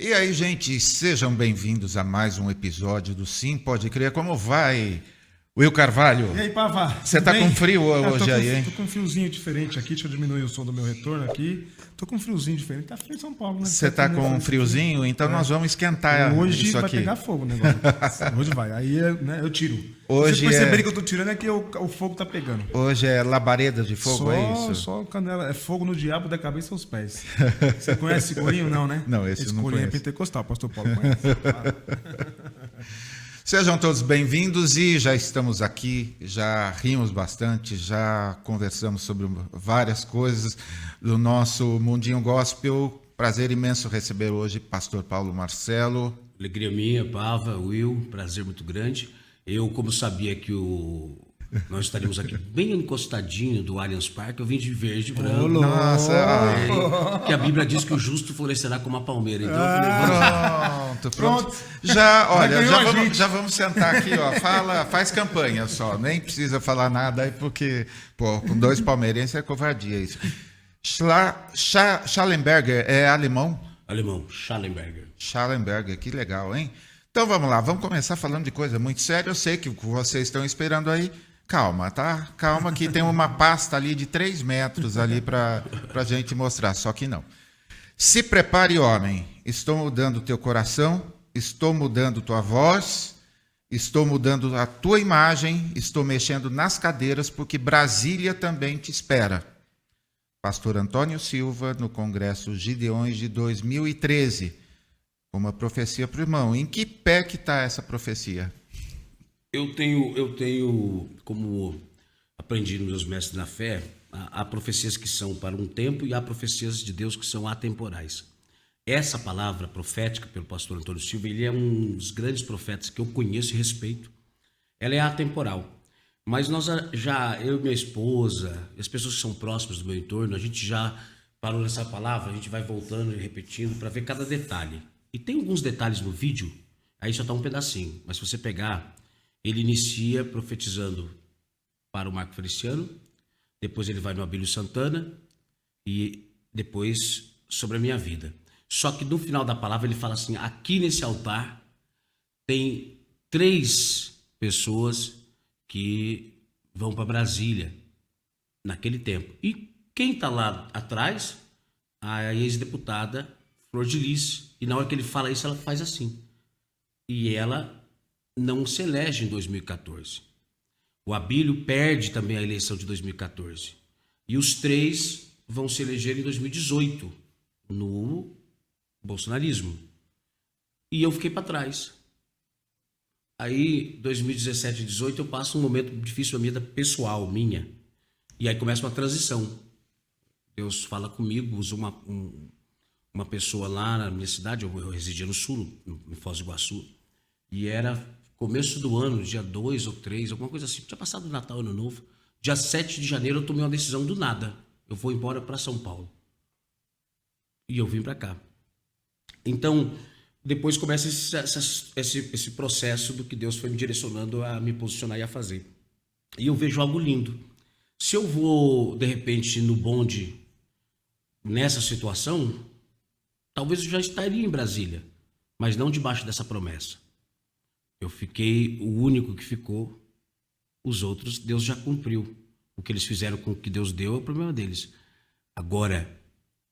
E aí, gente, sejam bem-vindos a mais um episódio do Sim Pode Crer. Como vai, Will Carvalho? E aí, Pava? Você tá com frio hoje aí, hein? Tô com um friozinho diferente aqui, deixa eu diminuir o som do meu retorno aqui. Tô com um friozinho diferente, tá frio em São Paulo, né? Você tá com um friozinho? Então nós vamos esquentar Hoje isso vai aqui. pegar fogo o negócio. Hoje vai, aí né, eu tiro. Hoje Vocês perceberem que eu tô tirando é que o fogo tá pegando. Hoje é labareda de fogo, é isso? Só canela, é fogo no diabo da cabeça aos pés. Você conhece esse corinho? Não, né? Não, esse eu não corinho conheço. é pentecostal, pastor Paulo conhece. Claro. Sejam todos bem-vindos e já estamos aqui, já rimos bastante, já conversamos sobre várias coisas do nosso mundinho gospel. Prazer imenso receber hoje pastor Paulo Marcelo. Alegria minha, Pava, Will, prazer muito grande. Eu, como sabia que nós estaríamos aqui bem encostadinho do Allianz Parque, eu vim de verde e branco. Nossa! Que a Bíblia diz que o justo florescerá como a palmeira. Então eu falei, Pronto. Já, olha, ganhou a gente. já vamos sentar aqui, ó. Faz campanha só, nem precisa falar nada aí, porque, pô, com dois palmeirenses é covardia isso. Schallenberger é alemão? alemão, Schallenberger. Schallenberger, que legal, hein? Então vamos lá, vamos começar falando de coisa muito séria. Eu sei que o que vocês estão esperando aí. Calma, tá? Calma que tem uma pasta ali de 3 metros ali para a gente mostrar, só que não. Se prepare, homem. Estou mudando o teu coração, estou mudando tua voz, estou mudando a tua imagem, estou mexendo nas cadeiras, porque Brasília também te espera. Pastor Antônio Silva, no Congresso Gideões de 2013. Uma profecia para o irmão. Em que pé que está essa profecia? Eu tenho, como aprendi nos meus mestres na fé, há profecias que são para um tempo e há profecias de Deus que são atemporais. Essa palavra profética pelo pastor Antônio Silva, ele é um dos grandes profetas que eu conheço e respeito. Ela é atemporal. Mas eu e minha esposa, as pessoas que são próximas do meu entorno, a gente já parou nessa palavra, a gente vai voltando e repetindo para ver cada detalhe. E tem alguns detalhes no vídeo, aí só está um pedacinho, mas se você pegar, ele inicia profetizando para o Marco Feliciano, depois ele vai no Abílio Santana e depois sobre a minha vida. Só que no final da palavra ele fala assim, aqui nesse altar tem 3 pessoas que vão para Brasília naquele tempo. E quem está lá atrás? A ex-deputada Flor de Lis. E na hora que ele fala isso, ela faz assim. E ela não se elege em 2014. O Abílio perde também a eleição de 2014. E os 3 vão se eleger em 2018, no bolsonarismo. E eu fiquei para trás. Aí, 2017 e 2018, eu passo um momento difícil na vida pessoal, minha. E aí começa uma transição. Deus fala comigo, usa uma pessoa lá na minha cidade, eu residia no sul, em Foz do Iguaçu, e era começo do ano, dia 2 ou 3, alguma coisa assim, tinha passado o Natal, Ano Novo, dia 7 de janeiro eu tomei uma decisão do nada, eu vou embora para São Paulo. E eu vim para cá. Então, depois começa esse processo do que Deus foi me direcionando a me posicionar e a fazer. E eu vejo algo lindo. Se eu vou, de repente, no bonde, nessa situação, talvez eu já estaria em Brasília, mas não debaixo dessa promessa. Eu fiquei o único que ficou, os outros Deus já cumpriu. O que eles fizeram com o que Deus deu é o problema deles. Agora,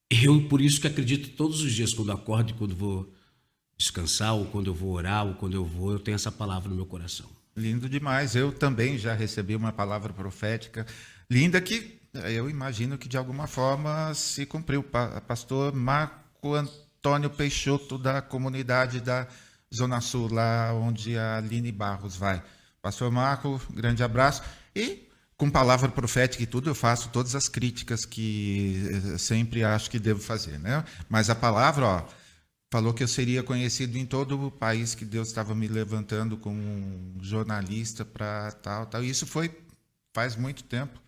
eu por isso que acredito todos os dias, quando eu acordo e quando vou descansar, ou quando eu vou orar, ou quando eu tenho essa palavra no meu coração. Lindo demais. Eu também já recebi uma palavra profética linda que eu imagino que de alguma forma se cumpriu. Pastor Marco Antônio Peixoto, da comunidade da Zona Sul, lá onde a Aline Barros vai. Pastor Marco, grande abraço. E com palavra profética e tudo, eu faço todas as críticas que sempre acho que devo fazer, né? Mas a palavra, ó, falou que eu seria conhecido em todo o país, que Deus estava me levantando como um jornalista para tal. Isso foi faz muito tempo.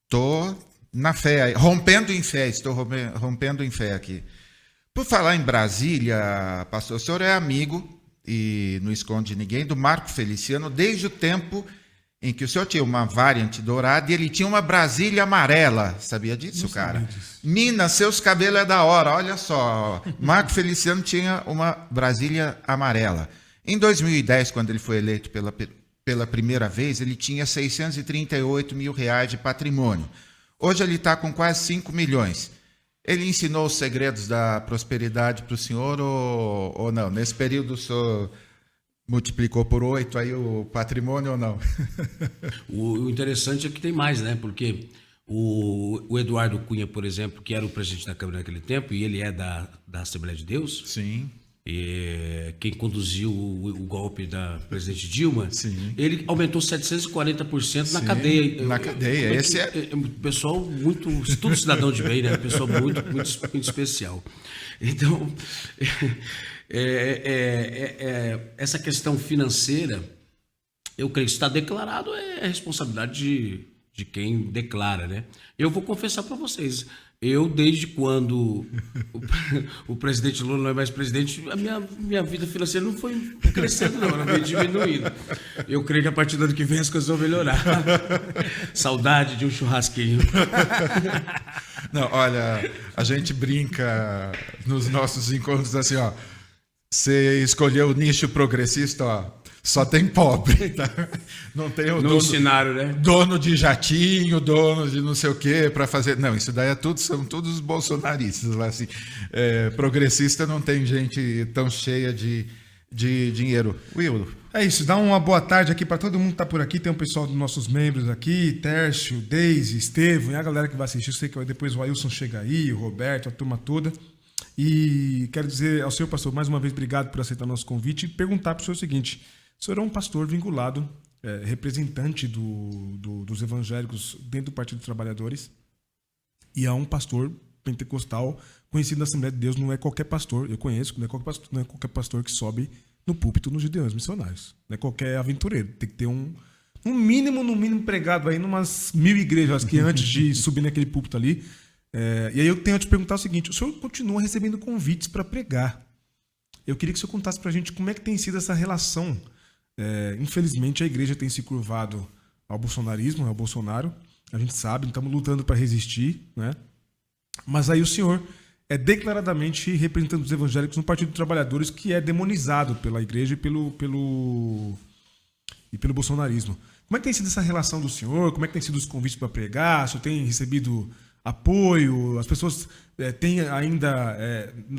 Estou na fé, rompendo em fé, estou rompendo em fé aqui. Por falar em Brasília, pastor, o senhor é amigo, e não esconde ninguém, do Marco Feliciano, desde o tempo em que o senhor tinha uma Variant dourada e ele tinha uma Brasília amarela. Sabia disso, Não cara? sabia disso. Mina, seus cabelos é da hora, olha só. Marco Feliciano tinha uma Brasília amarela. Em 2010, quando ele foi eleito pela primeira vez, ele tinha 638 mil reais de patrimônio. Hoje ele está com quase 5 milhões. Ele ensinou os segredos da prosperidade para o senhor ou não? Nesse período o senhor multiplicou por 8 aí o patrimônio ou não? O interessante é que tem mais, né? Porque o Eduardo Cunha, por exemplo, que era o presidente da Câmara naquele tempo, e ele é da Assembleia de Deus, Sim. e quem conduziu o golpe da presidente Dilma, Sim. ele aumentou 740% na Sim, cadeia. na cadeia. Esse pessoal muito, tudo cidadão de bem, né? Pessoal muito especial. Então, essa questão financeira, eu creio que está declarado, é responsabilidade de quem declara, né? Eu vou confessar para vocês, eu desde quando o presidente Lula não é mais presidente, a minha vida financeira não foi crescendo não, ela veio diminuindo. Eu creio que a partir do ano que vem as coisas vão melhorar. Saudade de um churrasquinho. Não, olha, a gente brinca nos nossos encontros assim, ó. Você escolheu o nicho progressista, ó. Só tem pobre, tá? Não tem o No cenário, né? dono de jatinho, dono de não sei o quê para fazer. Não, isso daí são todos os bolsonaristas lá, assim. Progressista não tem gente tão cheia de dinheiro. Will. É isso, dá uma boa tarde aqui para todo mundo que tá por aqui. Tem um pessoal dos nossos membros aqui, Tércio, Deise, Estevam, e a galera que vai assistir. Eu sei que depois o Ailson chega aí, o Roberto, a turma toda. E quero dizer ao senhor pastor, mais uma vez, obrigado por aceitar nosso convite e perguntar para o senhor o seguinte: o senhor é um pastor vinculado, representante dos evangélicos dentro do Partido dos Trabalhadores, e é um pastor pentecostal conhecido na Assembleia de Deus. Não é qualquer pastor, eu conheço, não é qualquer pastor que sobe no púlpito nos Gideões Missionários. Não é qualquer aventureiro. Tem que ter no mínimo pregado aí numas 1000 igrejas que antes de subir naquele púlpito ali. E aí eu tenho a te perguntar o seguinte: o senhor continua recebendo convites para pregar. Eu queria que o senhor contasse para a gente como é que tem sido essa relação. Infelizmente, a igreja tem se curvado ao bolsonarismo, ao Bolsonaro. A gente sabe, estamos lutando para resistir, né? Mas aí o senhor é declaradamente representando os evangélicos no Partido dos Trabalhadores, que é demonizado pela igreja e pelo bolsonarismo. Como é que tem sido essa relação do senhor? Como é que tem sido os convites para pregar? O senhor tem recebido apoio? As pessoas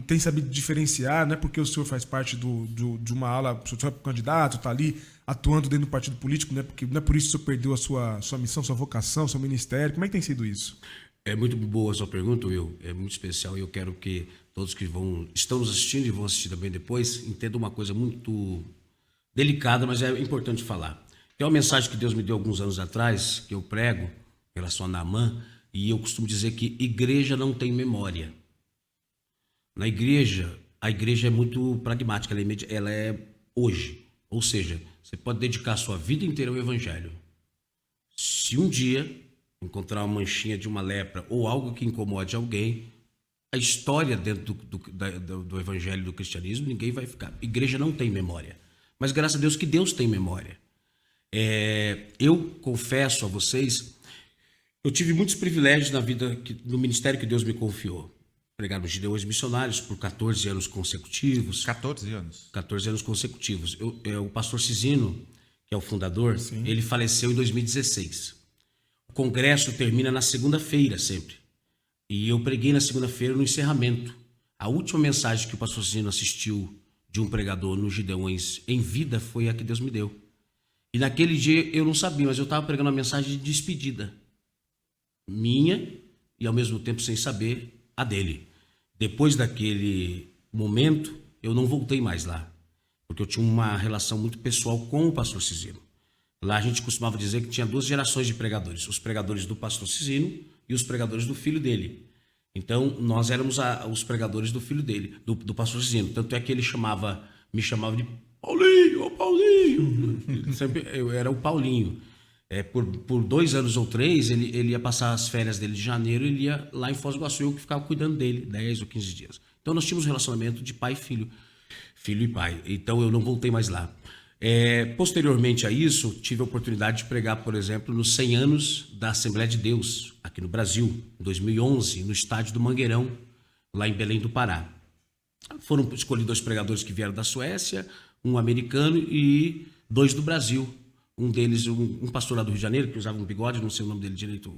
têm sabido diferenciar, não é porque o senhor faz parte de uma ala, o senhor é candidato, está ali atuando dentro do partido político, não é por isso que o senhor perdeu a sua missão, sua vocação, seu ministério. Como é que tem sido isso? É muito boa a sua pergunta, Will. É muito especial e eu quero que todos que estão nos assistindo e vão assistir também depois entendam uma coisa muito delicada, mas é importante falar. Tem uma mensagem que Deus me deu alguns anos atrás, que eu prego em relação a Naamã, e eu costumo dizer que igreja não tem memória. A igreja é muito pragmática, ela é hoje. Ou seja, você pode dedicar a sua vida inteira ao evangelho. Se um dia encontrar uma manchinha de uma lepra ou algo que incomode alguém, a história dentro do evangelho, do cristianismo, ninguém vai ficar. Igreja não tem memória. Mas graças a Deus que Deus tem memória. Eu confesso a vocês, eu tive muitos privilégios na vida, no ministério que Deus me confiou. Pregar nos Gideões Missionários por 14 anos consecutivos. 14 anos. 14 anos consecutivos. O pastor Cisino, que é o fundador, sim, ele faleceu em 2016. O congresso termina na segunda-feira sempre. E eu preguei na segunda-feira no encerramento. A última mensagem que o pastor Cisino assistiu de um pregador nos Gideões em vida foi a que Deus me deu. E naquele dia eu não sabia, mas eu estava pregando uma mensagem de despedida. Minha e ao mesmo tempo sem saber a dele. Depois daquele momento, eu não voltei mais lá, porque eu tinha uma relação muito pessoal com o pastor Cisino. Lá a gente costumava dizer que tinha 2 gerações de pregadores, os pregadores do pastor Cisino e os pregadores do filho dele. Então, nós éramos os pregadores do filho dele, do pastor Cisino. Tanto é que ele me chamava de Paulinho, ô Paulinho. Eu era o Paulinho. Por 2 anos ou 3, ele ia passar as férias dele de janeiro, ele ia lá em Foz do Iguaçu, eu que ficava cuidando dele 10 ou 15 dias. Então nós tínhamos um relacionamento de pai e filho, filho e pai. Então eu não voltei mais lá. Posteriormente a isso, tive a oportunidade de pregar, por exemplo, nos 100 anos da Assembleia de Deus, aqui no Brasil, em 2011, no estádio do Mangueirão, lá em Belém do Pará. Foram escolhidos 2 pregadores que vieram da Suécia, um americano e 2 do Brasil. Um deles, um pastor lá do Rio de Janeiro, que usava um bigode, não sei o nome dele direito.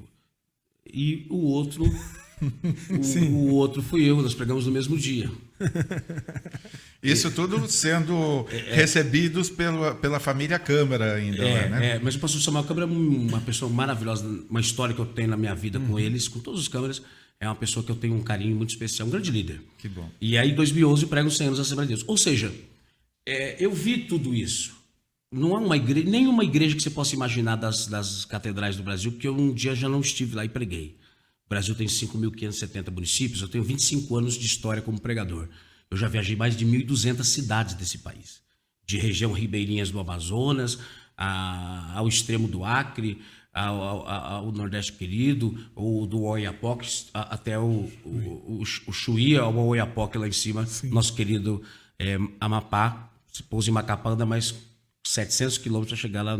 E o outro, o outro fui eu, nós pregamos no mesmo dia. Isso tudo sendo recebidos pela família Câmara ainda, né? Mas o pastor Samuel Câmara é uma pessoa maravilhosa, uma história que eu tenho na minha vida com eles, com todos os câmeras. É uma pessoa que eu tenho um carinho muito especial, um grande líder. Que bom. E aí, em 2011, eu prego os 100 anos da Assembleia de Deus. Ou seja, eu vi tudo isso. Não há nenhuma igreja que você possa imaginar das catedrais do Brasil, porque eu um dia já não estive lá e preguei. O Brasil tem 5.570 municípios, eu tenho 25 anos de história como pregador. Eu já viajei mais de 1.200 cidades desse país, de região ribeirinhas do Amazonas, ao extremo do Acre, ao Nordeste querido, ou do Oiapoque, até o Chuí, ao Oiapoque lá em cima, nosso querido Amapá, se pousa em Macapá, anda mais 700 quilômetros para chegar lá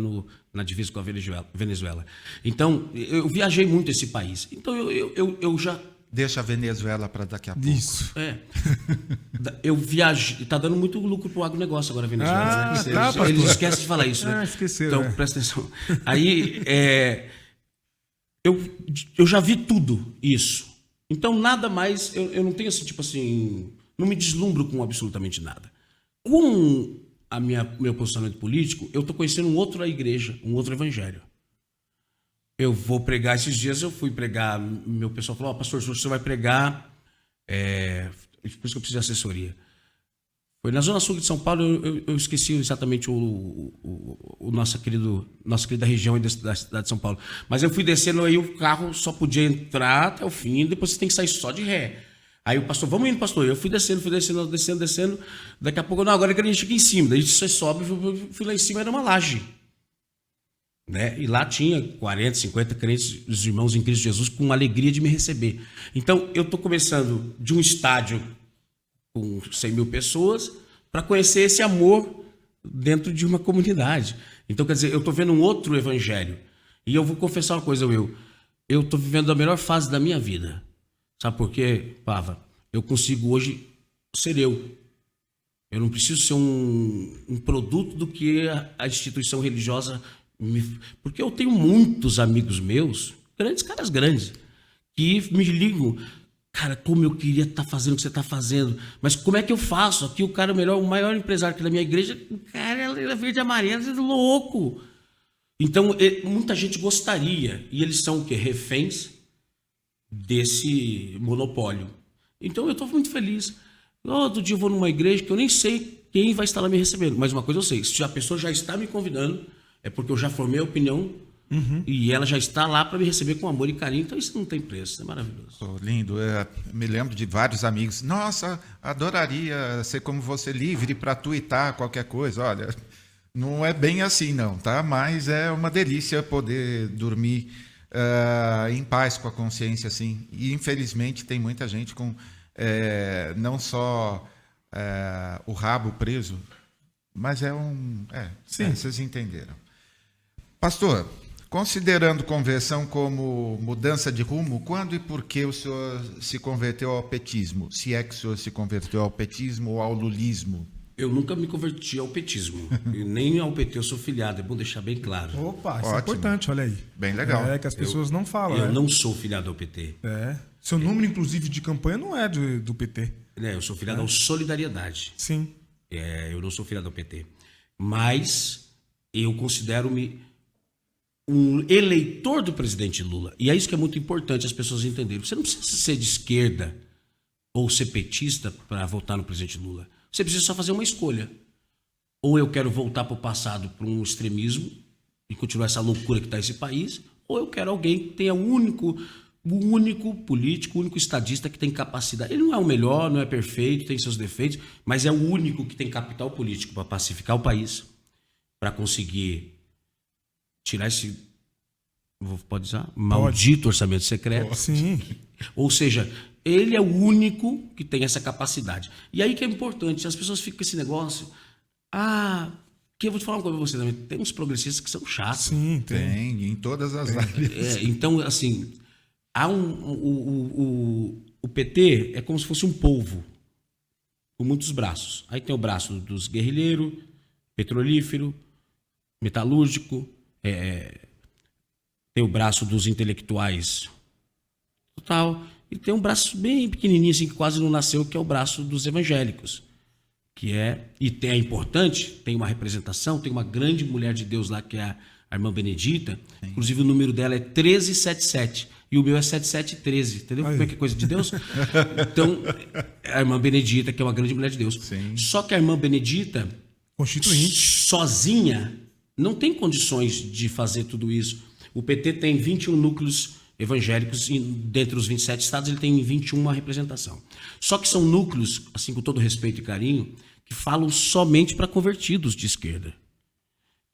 na divisa com a Venezuela. Então, eu viajei muito esse país. Então, eu já... Deixa a Venezuela para daqui a pouco. Isso. Eu viajei... Está dando muito lucro para o agronegócio agora a Venezuela. Né? Tá, Eles esquecem de falar isso, né? Esqueceram. Então, presta atenção. Aí, eu já vi tudo isso. Então, nada mais... Eu não tenho assim, tipo assim... Não me deslumbro com absolutamente nada. Com meu posicionamento político, eu estou conhecendo uma outra igreja, um outro evangelho. Eu vou pregar, esses dias eu fui pregar, meu pessoal falou, pastor, você vai pregar, por isso que eu preciso de assessoria. Foi na Zona Sul de São Paulo, eu esqueci exatamente nossa querida região da cidade de São Paulo. Mas eu fui descendo, aí o carro só podia entrar até o fim, depois você tem que sair só de ré. Aí o pastor, vamos indo, pastor. Eu fui descendo. Daqui a pouco, não, agora eu quero aqui em cima. Daí você sobe, fui lá em cima, era uma laje. Né? E lá tinha 40, 50 crentes, os irmãos em Cristo Jesus, com alegria de me receber. Então, eu estou começando de um estádio com 100 mil pessoas para conhecer esse amor dentro de uma comunidade. Então, quer dizer, eu estou vendo um outro evangelho. E eu vou confessar uma coisa, eu estou vivendo a melhor fase da minha vida. Sabe por quê, Pava? Eu consigo hoje ser eu. Eu não preciso ser um produto do que a instituição religiosa Porque eu tenho muitos amigos meus, caras grandes, que me ligam. Cara, como eu queria estar fazendo o que você está fazendo. Mas como é que eu faço? Aqui o cara o maior empresário aqui da minha igreja, o cara é verde e amarelo, é louco. Então, muita gente gostaria. E eles são o quê? Reféns desse monopólio. Então, eu estou muito feliz. Outro dia eu vou numa igreja que eu nem sei quem vai estar lá me recebendo. Mas uma coisa eu sei, se a pessoa já está me convidando, é porque eu já formei a opinião e ela já está lá para me receber com amor e carinho. Então, isso não tem preço, é maravilhoso. Oh, lindo. Eu me lembro de vários amigos. Nossa, adoraria ser como você, livre para tuitar qualquer coisa. Olha, não é bem assim não, tá? Mas é uma delícia poder dormir em paz com a consciência, assim. E infelizmente tem muita gente com não só o rabo preso, mas vocês entenderam. Pastor, considerando conversão como mudança de rumo, quando e por que o senhor se converteu ao petismo? Se é que o senhor se converteu ao petismo ou ao lulismo? Eu nunca me converti ao petismo. E nem ao PT eu sou filiado, é bom deixar bem claro. Opa, isso é importante, olha aí. Bem legal. É que as pessoas não falam. Eu não sou filiado ao PT. Seu número, inclusive, de campanha não é do PT. Eu sou filiado ao Solidariedade. Sim. Eu não sou filiado ao PT. Mas eu considero-me um eleitor do presidente Lula. E é isso que é muito importante as pessoas entenderem. Você não precisa ser de esquerda ou ser petista para votar no presidente Lula. Você precisa só fazer uma escolha. Ou eu quero voltar para o passado, para um extremismo e continuar essa loucura que está esse país, ou eu quero alguém que tenha o único político, o único estadista que tem capacidade. Ele não é o melhor, não é perfeito, tem seus defeitos, mas é o único que tem capital político para pacificar o país, para conseguir tirar esse, pode usar, maldito orçamento secreto. Sim. Ou seja, ele é o único que tem essa capacidade. E aí que é importante, as pessoas ficam com esse negócio, Que eu vou te falar uma coisa pra você também. Tem uns progressistas que são chatos. Sim, tem. Tem, em todas as áreas. Então, assim, há o PT é como se fosse um polvo com muitos braços. Aí tem o braço dos guerrilheiros, petrolífero, metalúrgico, tem o braço dos intelectuais total, e tem um braço bem pequenininho, assim, que quase não nasceu, que é o braço dos evangélicos. É importante, tem uma representação, tem uma grande mulher de Deus lá, que é a irmã Benedita. Sim. Inclusive o número dela é 1377 e o meu é 7713, entendeu? Como é que é coisa de Deus? Então, a irmã Benedita, que é uma grande mulher de Deus. Sim. Só que a irmã Benedita, constituinte, sozinha, não tem condições de fazer tudo isso. O PT tem 21 núcleos evangélicos e dentre os 27 estados ele tem 21 uma representação. Só que são núcleos, assim, com todo respeito e carinho, que falam somente para convertidos de esquerda.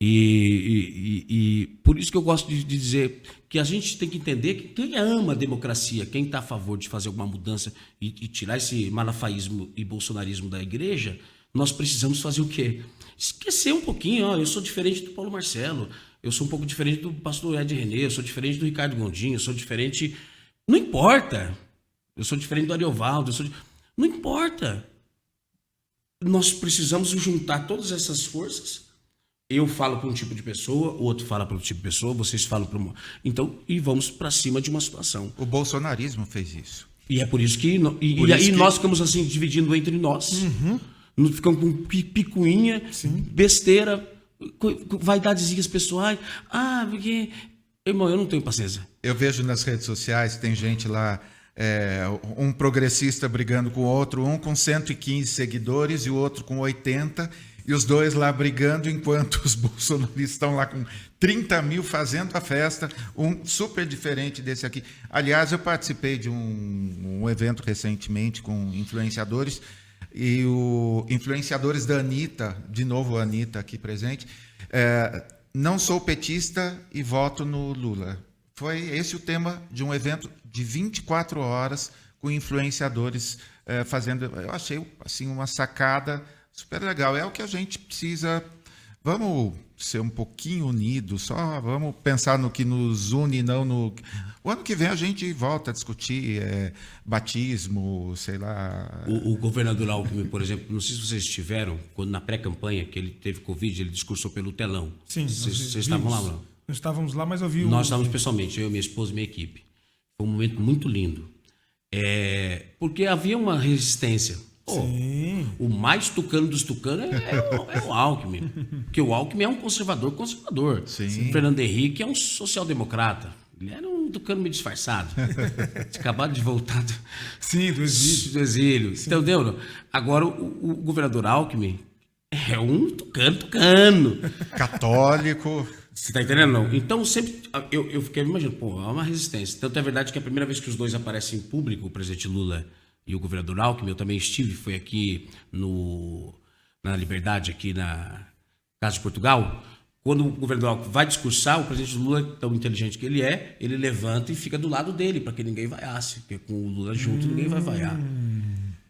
E por isso que eu gosto de dizer que a gente tem que entender que quem ama a democracia, quem está a favor de fazer alguma mudança e tirar esse malafaísmo e bolsonarismo da igreja, nós precisamos fazer o quê? Esquecer um pouquinho, ó, eu sou diferente do Paulo Marcelo, eu sou um pouco diferente do pastor Ed René, eu sou diferente do Ricardo Gondim, eu sou diferente... Não importa. Eu sou diferente do Ariovaldo, não importa. Nós precisamos juntar todas essas forças. Eu falo para um tipo de pessoa, o outro fala para outro tipo de pessoa, vocês falam para uma... Então, e vamos para cima de uma situação. O bolsonarismo fez isso. E é por isso que... E aí nós ficamos assim, dividindo entre nós. Uhum. Ficamos com picuinha, sim, besteira, vaidadezinhas pessoais. Porque... Irmão, eu não tenho paciência. Eu vejo nas redes sociais, tem gente lá, um progressista brigando com o outro, um com 115 seguidores e o outro com 80, e os dois lá brigando, enquanto os bolsonaristas estão lá com 30 mil fazendo a festa, um super diferente desse aqui. Aliás, eu participei de um evento recentemente com influenciadores, e influenciadores da Anitta, de novo a Anitta aqui presente, não sou petista e voto no Lula. Foi esse o tema de um evento de 24 horas com influenciadores fazendo... Eu achei assim, uma sacada super legal. É o que a gente precisa... Vamos ser um pouquinho unidos, só vamos pensar no que nos une, não no... O ano que vem a gente volta a discutir batismo, sei lá... O governador Alckmin, por exemplo, não sei se vocês estiveram, quando na pré-campanha, que ele teve Covid, ele discursou pelo telão. Sim, vocês estavam lá, não? Nós estávamos lá, mas eu vi... Nós estávamos pessoalmente, eu, minha esposa e minha equipe. Foi um momento muito lindo. Porque havia uma resistência. Sim. O mais tucano dos tucanos é o Alckmin. Porque o Alckmin é um conservador. Sim. O Fernando Henrique é um social-democrata. Ele era um tucano meio disfarçado. Acabado de voltar do exílio. Entendeu? Agora, o governador Alckmin é um tucano. Católico. Você tá entendendo? Não? Então, sempre... Eu fiquei imaginando, há uma resistência. Tanto é verdade que a primeira vez que os dois aparecem em público, o presidente Lula e o governador Alckmin, eu também estive, foi aqui na Liberdade, aqui na Casa de Portugal. Quando o governador Alckmin vai discursar, o presidente Lula, tão inteligente que ele é, ele levanta e fica do lado dele, para que ninguém vaiasse. Porque com o Lula junto, ninguém vai vaiar.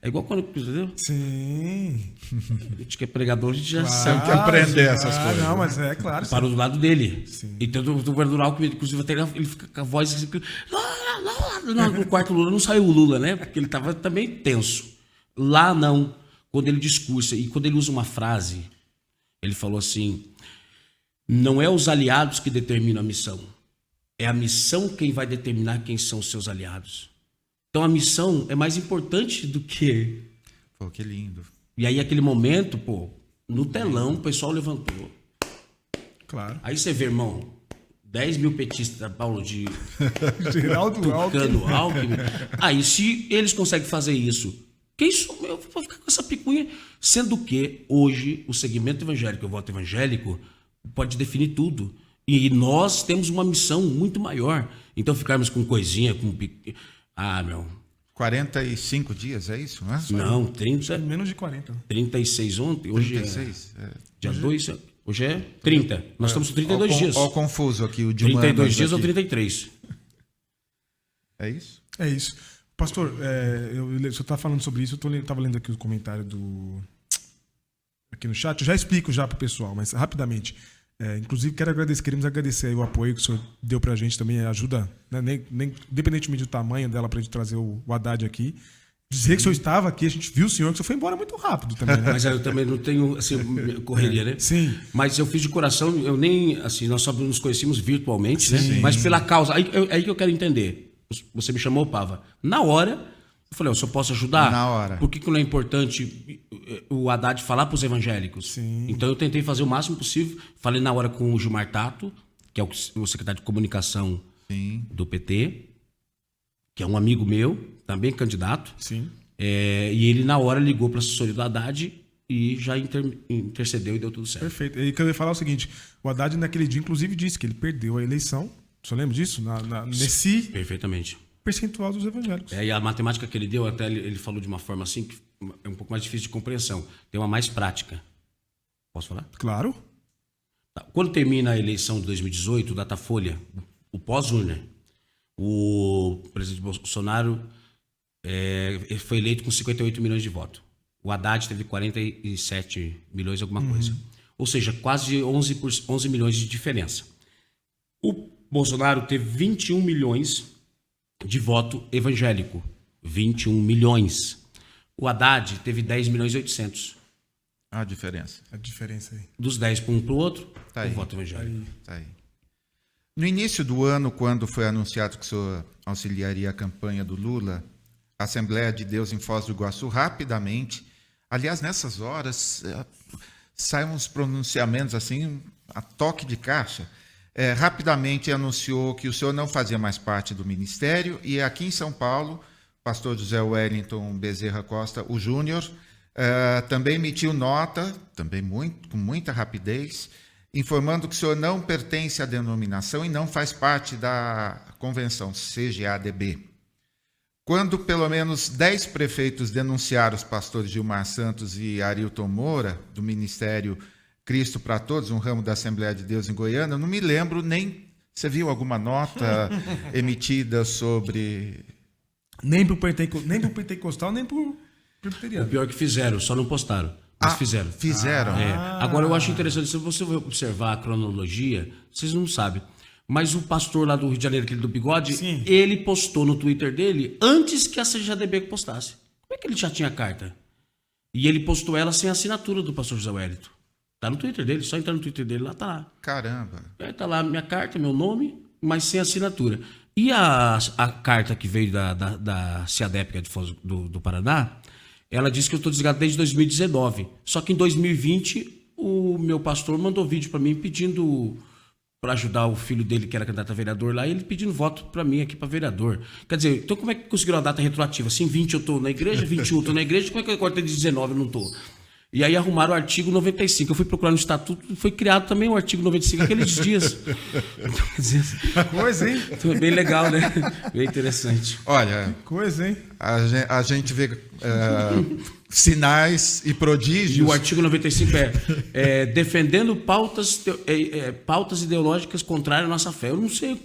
É igual quando, entendeu? Sim. A gente que é pregador, a gente já sabe que aprender essas coisas. Não, mas é claro. Parou do lado dele. Sim. Então o governador Alckmin, inclusive, até ele fica com a voz assim, no quarto Lula não saiu o Lula, né? Porque ele estava também tenso. Lá não. Quando ele discursa e quando ele usa uma frase, ele falou assim: não é os aliados que determinam a missão. É a missão quem vai determinar quem são os seus aliados. Então a missão é mais importante do que... Pô, que lindo. E aí aquele momento, no telão o pessoal levantou. Claro. Aí você vê, irmão, 10 mil petistas, Paulo, de Geraldo Tucano, Alckmin. Aí se eles conseguem fazer isso, quem sou eu vou ficar com essa picuinha? Sendo que hoje o segmento evangélico, o voto evangélico, pode definir tudo. E nós temos uma missão muito maior. Então ficarmos com coisinha, com... 45 dias, é isso? Não, 30. Menos de 40. 36 ontem, hoje 36, dia 2, hoje é 30. Nós estamos com 32 dias. Olha o confuso aqui, o de 32 dias aqui. ou 33. É isso? É isso. Pastor, você está falando sobre isso, eu estava lendo aqui o comentário do... aqui no chat. Eu já explico já para o pessoal, mas rapidamente. Inclusive, queremos agradecer aí o apoio que o senhor deu para a gente também, ajuda, né, independentemente do tamanho dela, para a gente trazer o Haddad aqui. Dizer que o senhor estava aqui, a gente viu o senhor, que o senhor foi embora muito rápido também, né? Mas eu também não tenho assim, correria, né? Sim. Mas eu fiz de coração, eu nem, assim, nós só nos conhecemos virtualmente, né? Sim. Mas pela causa, aí que eu quero entender. Você me chamou, Pava. Na hora, eu falei, eu só posso ajudar? Na hora. Por que não é importante o Haddad falar para os evangélicos? Sim. Então eu tentei fazer o máximo possível. Falei na hora com o Gilmar Tato, que é o secretário de comunicação do PT, que é um amigo meu, também candidato. Sim. E ele, na hora, ligou para a assessoria do Haddad e já intercedeu e deu tudo certo. Perfeito. E que eu ia falar o seguinte: o Haddad, naquele dia, inclusive, disse que ele perdeu a eleição. O senhor lembra disso? Nesse Perfeitamente. percentual dos evangélicos. E a matemática que ele deu, até ele falou de uma forma assim que é um pouco mais difícil de compreensão. Tem uma mais prática. Posso falar? Claro. Tá. Quando termina a eleição de 2018, o Datafolha, o pós-urna, o presidente Bolsonaro foi eleito com 58 milhões de votos. O Haddad teve 47 milhões alguma coisa. Ou seja, quase 11 milhões de diferença. O Bolsonaro teve 21 milhões de voto evangélico. 21 milhões. O Haddad teve 10 milhões e 800. A diferença. A diferença aí. Dos 10 para um para o outro, Tá o aí. voto evangélico. Tá aí. No início do ano, quando foi anunciado que o senhor auxiliaria a campanha do Lula, a Assembleia de Deus em Foz do Iguaçu, rapidamente, aliás, nessas horas, saem uns pronunciamentos assim, a toque de caixa, rapidamente anunciou que o senhor não fazia mais parte do ministério, e aqui em São Paulo, o pastor José Wellington Bezerra Costa, o Júnior, também emitiu nota, também com muita rapidez, informando que o senhor não pertence à denominação e não faz parte da convenção CGADB. Quando pelo menos 10 prefeitos denunciaram os pastores Gilmar Santos e Arilton Moura, do Ministério Cristo para Todos, um ramo da Assembleia de Deus em Goiânia, eu não me lembro nem... Você viu alguma nota emitida sobre... Nem pro pentecostal, nem pro O presbiteriano. pior que fizeram, só não postaram. Mas fizeram. Fizeram. Agora, eu acho interessante, se você observar a cronologia, vocês não sabem. Mas o pastor lá do Rio de Janeiro, aquele do bigode, Sim. ele postou no Twitter dele antes que a CGADB postasse. Como é que ele já tinha a carta? E ele postou ela sem assinatura do pastor José Wellington. Tá no Twitter dele, só entrar no Twitter dele, lá tá lá. Caramba. Tá lá minha carta, meu nome, mas sem assinatura. E a carta que veio da CIADEP, que é de Foz do Paraná, ela disse que eu estou desligado desde 2019. Só que em 2020, o meu pastor mandou vídeo para mim pedindo para ajudar o filho dele, que era candidato a vereador lá, e ele pedindo voto para mim aqui para vereador. Quer dizer, então como é que conseguiram a data retroativa? Assim, 20 eu estou na igreja, 21 eu estou na igreja, como é que agora tem 19 eu não estou? E aí arrumaram o artigo 95. Eu fui procurar no estatuto, foi criado também o artigo 95 aqueles dias. Então, quer dizer, Coisa, hein? foi bem legal, né? Bem interessante. Olha, Coisa, hein? a gente vê sinais e prodígios. E o artigo 95 é defendendo pautas ideológicas contrárias à nossa fé. Eu não sei,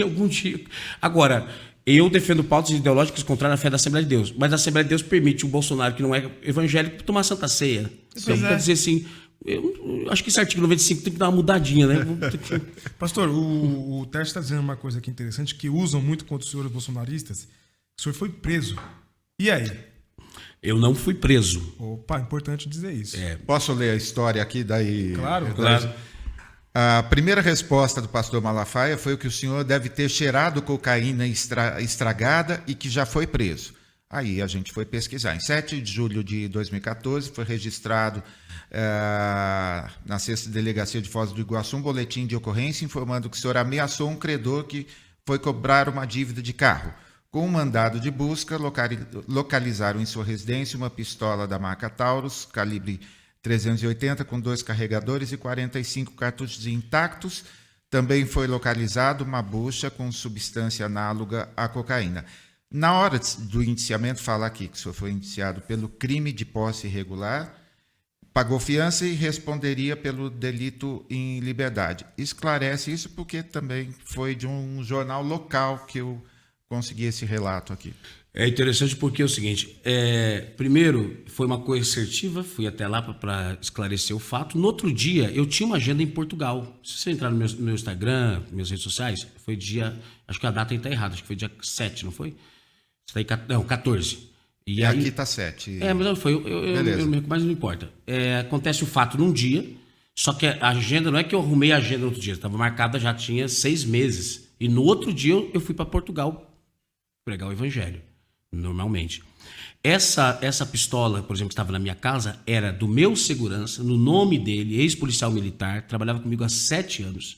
algum dia. Agora, eu defendo pautas ideológicas contrárias à fé da Assembleia de Deus. Mas a Assembleia de Deus permite o Bolsonaro, que não é evangélico, tomar Santa Ceia. Então, quer dizer assim, eu acho que esse artigo 95 tem que dar uma mudadinha, né? Pastor, o Tércio está dizendo uma coisa aqui interessante, que usam muito contra os senhores bolsonaristas. O senhor foi preso. E aí? Eu não fui preso. Opa, importante dizer isso. Posso ler a história aqui daí? Claro. A primeira resposta do pastor Malafaia foi que o senhor deve ter cheirado cocaína estragada e que já foi preso. Aí a gente foi pesquisar. Em 7 de julho de 2014 foi registrado na 6ª Delegacia de Foz do Iguaçu um boletim de ocorrência informando que o senhor ameaçou um credor que foi cobrar uma dívida de carro. Com um mandado de busca, localizaram em sua residência uma pistola da marca Taurus, calibre 380, com 2 carregadores e 45 cartuchos intactos. Também foi localizado uma bucha com substância análoga à cocaína. Na hora do indiciamento, fala aqui que o senhor foi indiciado pelo crime de posse irregular, pagou fiança e responderia pelo delito em liberdade. Esclarece isso porque também foi de um jornal local que eu consegui esse relato aqui. É interessante porque é o seguinte, primeiro foi uma coisa assertiva, fui até lá para esclarecer o fato. No outro dia, eu tinha uma agenda em Portugal. Se você entrar no meu Instagram, minhas redes sociais, foi dia, acho que a data está errada, acho que foi dia 7, não foi? Não, 14. E aí, aqui tá 7. mas não foi, eu Beleza. não me recordo, mas não importa. Acontece o fato num dia, só que a agenda, não é que eu arrumei a agenda no outro dia, estava marcada já tinha 6 meses. E no outro dia eu fui para Portugal pregar o evangelho. Normalmente. Essa pistola, por exemplo, que estava na minha casa, era do meu segurança, no nome dele, ex-policial militar, trabalhava comigo há 7 anos.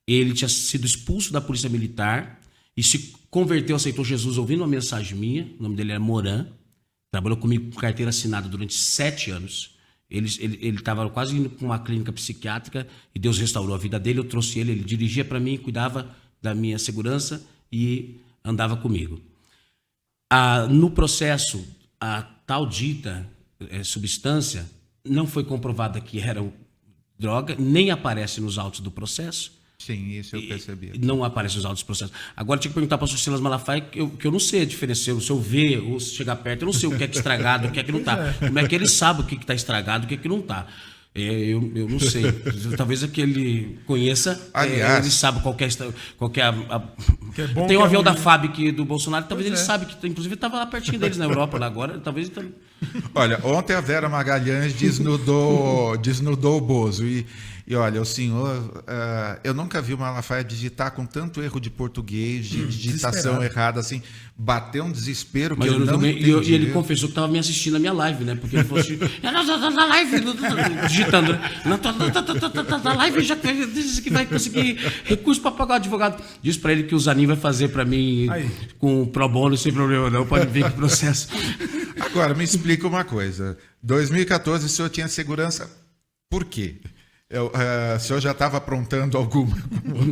Ele tinha sido expulso da polícia militar e se converteu, aceitou Jesus ouvindo uma mensagem minha, o nome dele era Moran, trabalhou comigo com carteira assinada durante 7 anos. Ele estava quase indo para uma clínica psiquiátrica e Deus restaurou a vida dele, eu trouxe ele dirigia para mim, cuidava da minha segurança e andava comigo. No processo, a tal dita substância não foi comprovada que era droga, nem aparece nos autos do processo. Sim, isso eu percebi. Não aparece nos autos do processo. Agora, eu tinha que perguntar para o pastor Silas Malafaia, que eu não sei a diferença. Se eu ver ou se chegar perto, eu não sei o que é que estragado, o que é que não está. Como é que ele sabe o que está estragado, o que é que não está. Eu não sei. Talvez ele conheça, Aliás, ele sabe qual que é Que é bom, tem um que é avião da ruim. FAB do Bolsonaro, talvez Pois ele é. sabe que, inclusive, estava lá pertinho deles na Europa, lá agora, talvez. Olha, ontem a Vera Magalhães desnudou o Bozo. E olha, o senhor, eu nunca vi o Malafaia digitar com tanto erro de português, de digitação desesperado. errada, assim, bateu um desespero que Mas eu não entendi. e ele confessou que estava me assistindo na minha live, né? Porque ele falou assim, na live, digitando, na live já disse que vai conseguir recurso para pagar o advogado. Diz para ele que o Zanin vai fazer para mim Aí. com pro bono, sem problema não, pode ver que processo. Agora, me explica uma coisa. 2014, o senhor tinha segurança, por quê? O senhor já estava aprontando alguma?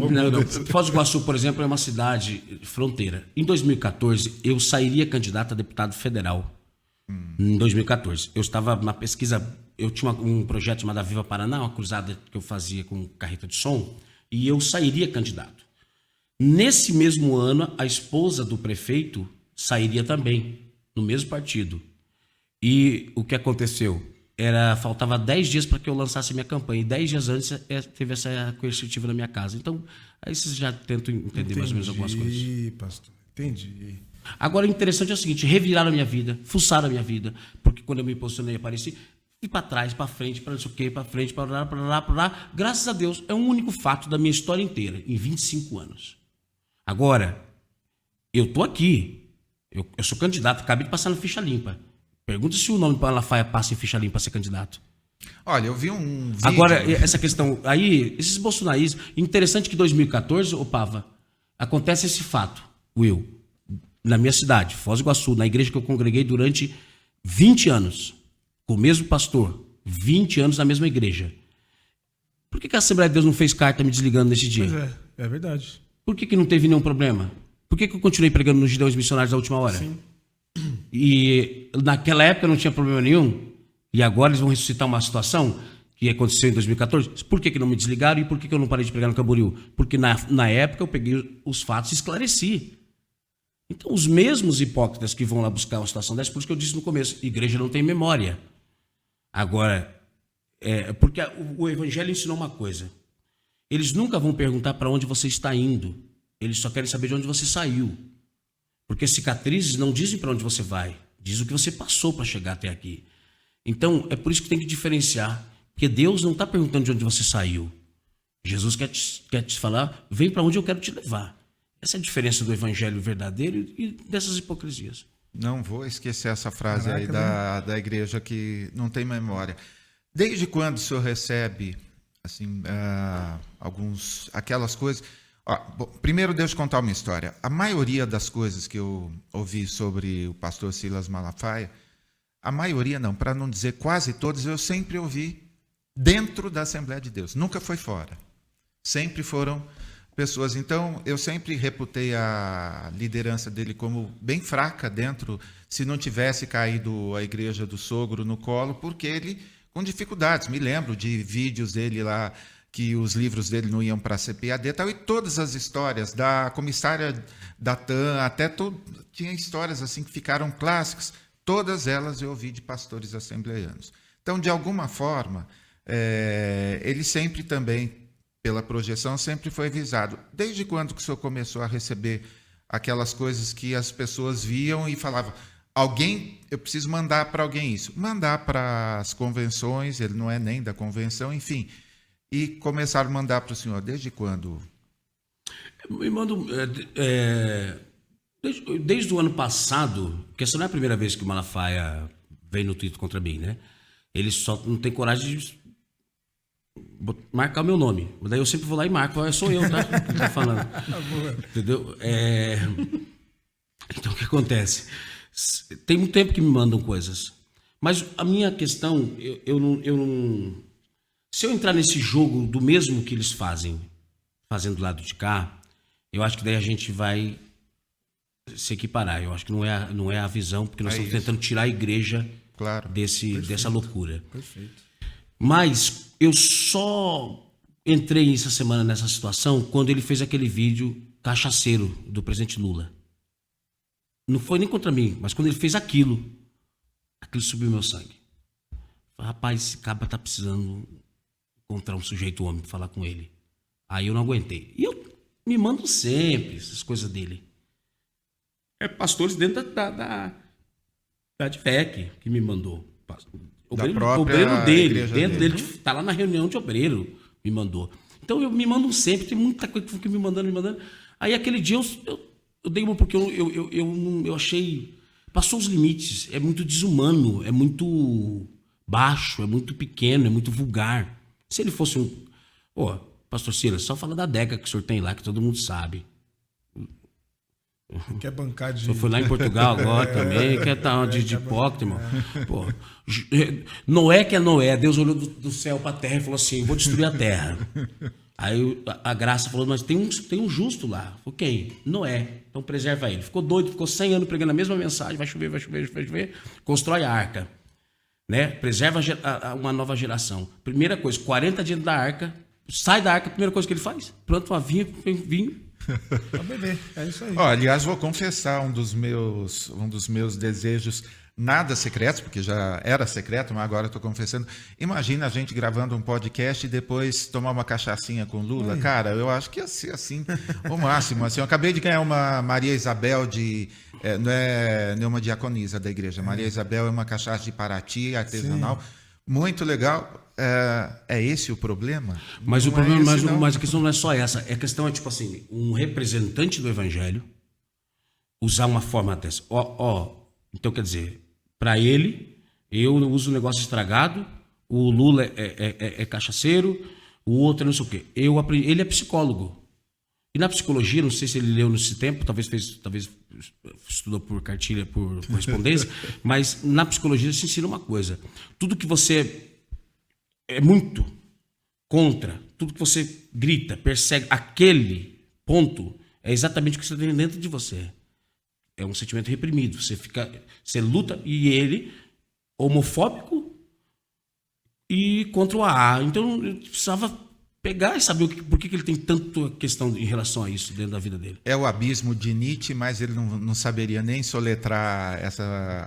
Não. Foz do Iguaçu, por exemplo, é uma cidade fronteira. Em 2014, eu sairia candidato a deputado federal. Em 2014. Eu estava na pesquisa, eu tinha um projeto chamado Viva Paraná, uma cruzada que eu fazia com carreta de som, e eu sairia candidato. Nesse mesmo ano, a esposa do prefeito sairia também, no mesmo partido. E o que aconteceu? Faltava 10 dias para que eu lançasse minha campanha. E 10 dias antes teve essa coercitiva na minha casa. Então, aí vocês já tentam entender mais ou menos algumas coisas. Entendi, pastor. Entendi. Agora, o interessante é o seguinte, reviraram a minha vida, fuçaram a minha vida, porque quando eu me posicionei e apareci, fui para trás, para frente, para não sei o quê, para frente, para lá. Graças a Deus, é um único fato da minha história inteira, em 25 anos. Agora, eu tô aqui, eu sou candidato, acabei de passar na ficha limpa. Pergunta se o nome do Malafaia passa em ficha limpa para ser candidato. Olha, eu vi um vídeo... Agora, essa questão aí, esses bolsonaristas, interessante que em 2014, Pava, acontece esse fato, Will, na minha cidade, Foz do Iguaçu, na igreja que eu congreguei durante 20 anos, com o mesmo pastor, 20 anos na mesma igreja. Por que a Assembleia de Deus não fez carta me desligando nesse dia? Pois é verdade. Por que não teve nenhum problema? Por que eu continuei pregando nos judeus missionários da última hora? Sim. E naquela época não tinha problema nenhum, e agora eles vão ressuscitar uma situação que aconteceu em 2014. Por que não me desligaram e por que eu não parei de pregar no Camboriú? Porque na época eu peguei os fatos e esclareci. Então, os mesmos hipócritas que vão lá buscar uma situação dessa, por isso que eu disse no começo, igreja não tem memória. Agora, porque o Evangelho ensinou uma coisa. Eles nunca vão perguntar para onde você está indo. Eles só querem saber de onde você saiu. Porque cicatrizes não dizem para onde você vai. Diz o que você passou para chegar até aqui. Então, é por isso que tem que diferenciar. Porque Deus não está perguntando de onde você saiu. Jesus quer te falar, vem para onde eu quero te levar. Essa é a diferença do evangelho verdadeiro e dessas hipocrisias. Não vou esquecer essa frase Caraca, aí da igreja que não tem memória. Desde quando o senhor recebe assim, aquelas coisas... Bom, primeiro, deixa eu contar uma história. A maioria das coisas que eu ouvi sobre o pastor Silas Malafaia, a maioria não, para não dizer quase todas, eu sempre ouvi dentro da Assembleia de Deus. Nunca foi fora. Sempre foram pessoas. Então, eu sempre reputei a liderança dele como bem fraca dentro, se não tivesse caído a igreja do sogro no colo, porque ele, com dificuldades, me lembro de vídeos dele lá que os livros dele não iam para a CPAD e tal, e todas as histórias da comissária da TAM, tinha histórias assim que ficaram clássicas, todas elas eu ouvi de pastores assembleianos. Então, de alguma forma, ele sempre também, pela projeção, sempre foi avisado. Desde quando que o senhor começou a receber aquelas coisas que as pessoas viam e falavam, eu preciso mandar para alguém isso. Mandar para as convenções, ele não é nem da convenção, enfim. E começaram a mandar para o senhor. Desde quando? Me mando desde o ano passado, porque essa não é a primeira vez que o Malafaia vem no Twitter contra mim, né? Ele só não tem coragem de marcar o meu nome. Daí eu sempre vou lá e marco. Sou eu, tá? Que tá falando. Entendeu? Então, o que acontece? Tem muito tempo que me mandam coisas. Mas a minha questão, eu não... Se eu entrar nesse jogo do mesmo que eles fazendo do lado de cá, eu acho que daí a gente vai se equiparar. Eu acho que não é a visão, porque nós estamos tentando tirar a igreja dessa loucura. Perfeito. Mas eu só entrei essa semana nessa situação quando ele fez aquele vídeo cachaceiro do presidente Lula. Não foi nem contra mim, mas quando ele fez aquilo subiu meu sangue. Rapaz, esse cabra tá precisando encontrar um sujeito homem para falar com ele. Aí eu não aguentei. E eu me mando sempre essas coisas dele. Pastores dentro da DVEC que me mandou. Obreiro dele, dentro dele, tá lá na reunião de obreiro, me mandou. Então eu me mando sempre, tem muita coisa que me mandando. Aí aquele dia eu dei uma, porque eu achei, passou os limites, é muito desumano, é muito baixo, é muito pequeno, é muito vulgar. Se ele fosse pastor Silas, só fala da adega que o senhor tem lá, que todo mundo sabe. Quer bancar de... O senhor foi lá em Portugal agora também, quer estar de hipócrita, irmão. Pô, Noé que é Noé, Deus olhou do céu para a terra e falou assim, vou destruir a terra. Aí a graça falou, mas tem um justo lá. Falei, quem? Noé. Então preserva ele. Ficou doido, ficou 100 anos pregando a mesma mensagem, vai chover, constrói a arca. Né? Preserva uma nova geração. Primeira coisa, 40 dias da arca, sai da arca, a primeira coisa que ele faz, planta uma vinho. Pra beber, é isso aí. Aliás, vou confessar um dos meus desejos nada secretos, porque já era secreto, mas agora estou confessando. Imagina a gente gravando um podcast e depois tomar uma cachaçinha com Lula. Cara, eu acho que ia ser assim, o máximo. Assim, eu acabei de ganhar uma Maria Isabel não é nenhuma diaconisa da igreja. Maria Isabel é uma cachaça de Paraty, artesanal. Sim. Muito legal. É esse o problema? Mas o problema, mas a questão não é só essa. A questão é, tipo assim, um representante do evangelho usar uma forma dessa. Então, quer dizer, para ele, eu uso um negócio estragado, o Lula é cachaceiro, o outro é não sei o quê. Ele é psicólogo. E na psicologia, não sei se ele leu nesse tempo, talvez estudou por cartilha, por correspondência, mas na psicologia se ensina uma coisa. Tudo que você é muito contra, tudo que você grita, persegue, aquele ponto é exatamente o que você tem dentro de você. É um sentimento reprimido. Você luta, e ele, homofóbico e contra o AA. Então eu precisava pegar e saber por que ele tem tanta questão em relação a isso dentro da vida dele. É o abismo de Nietzsche, mas ele não saberia nem soletrar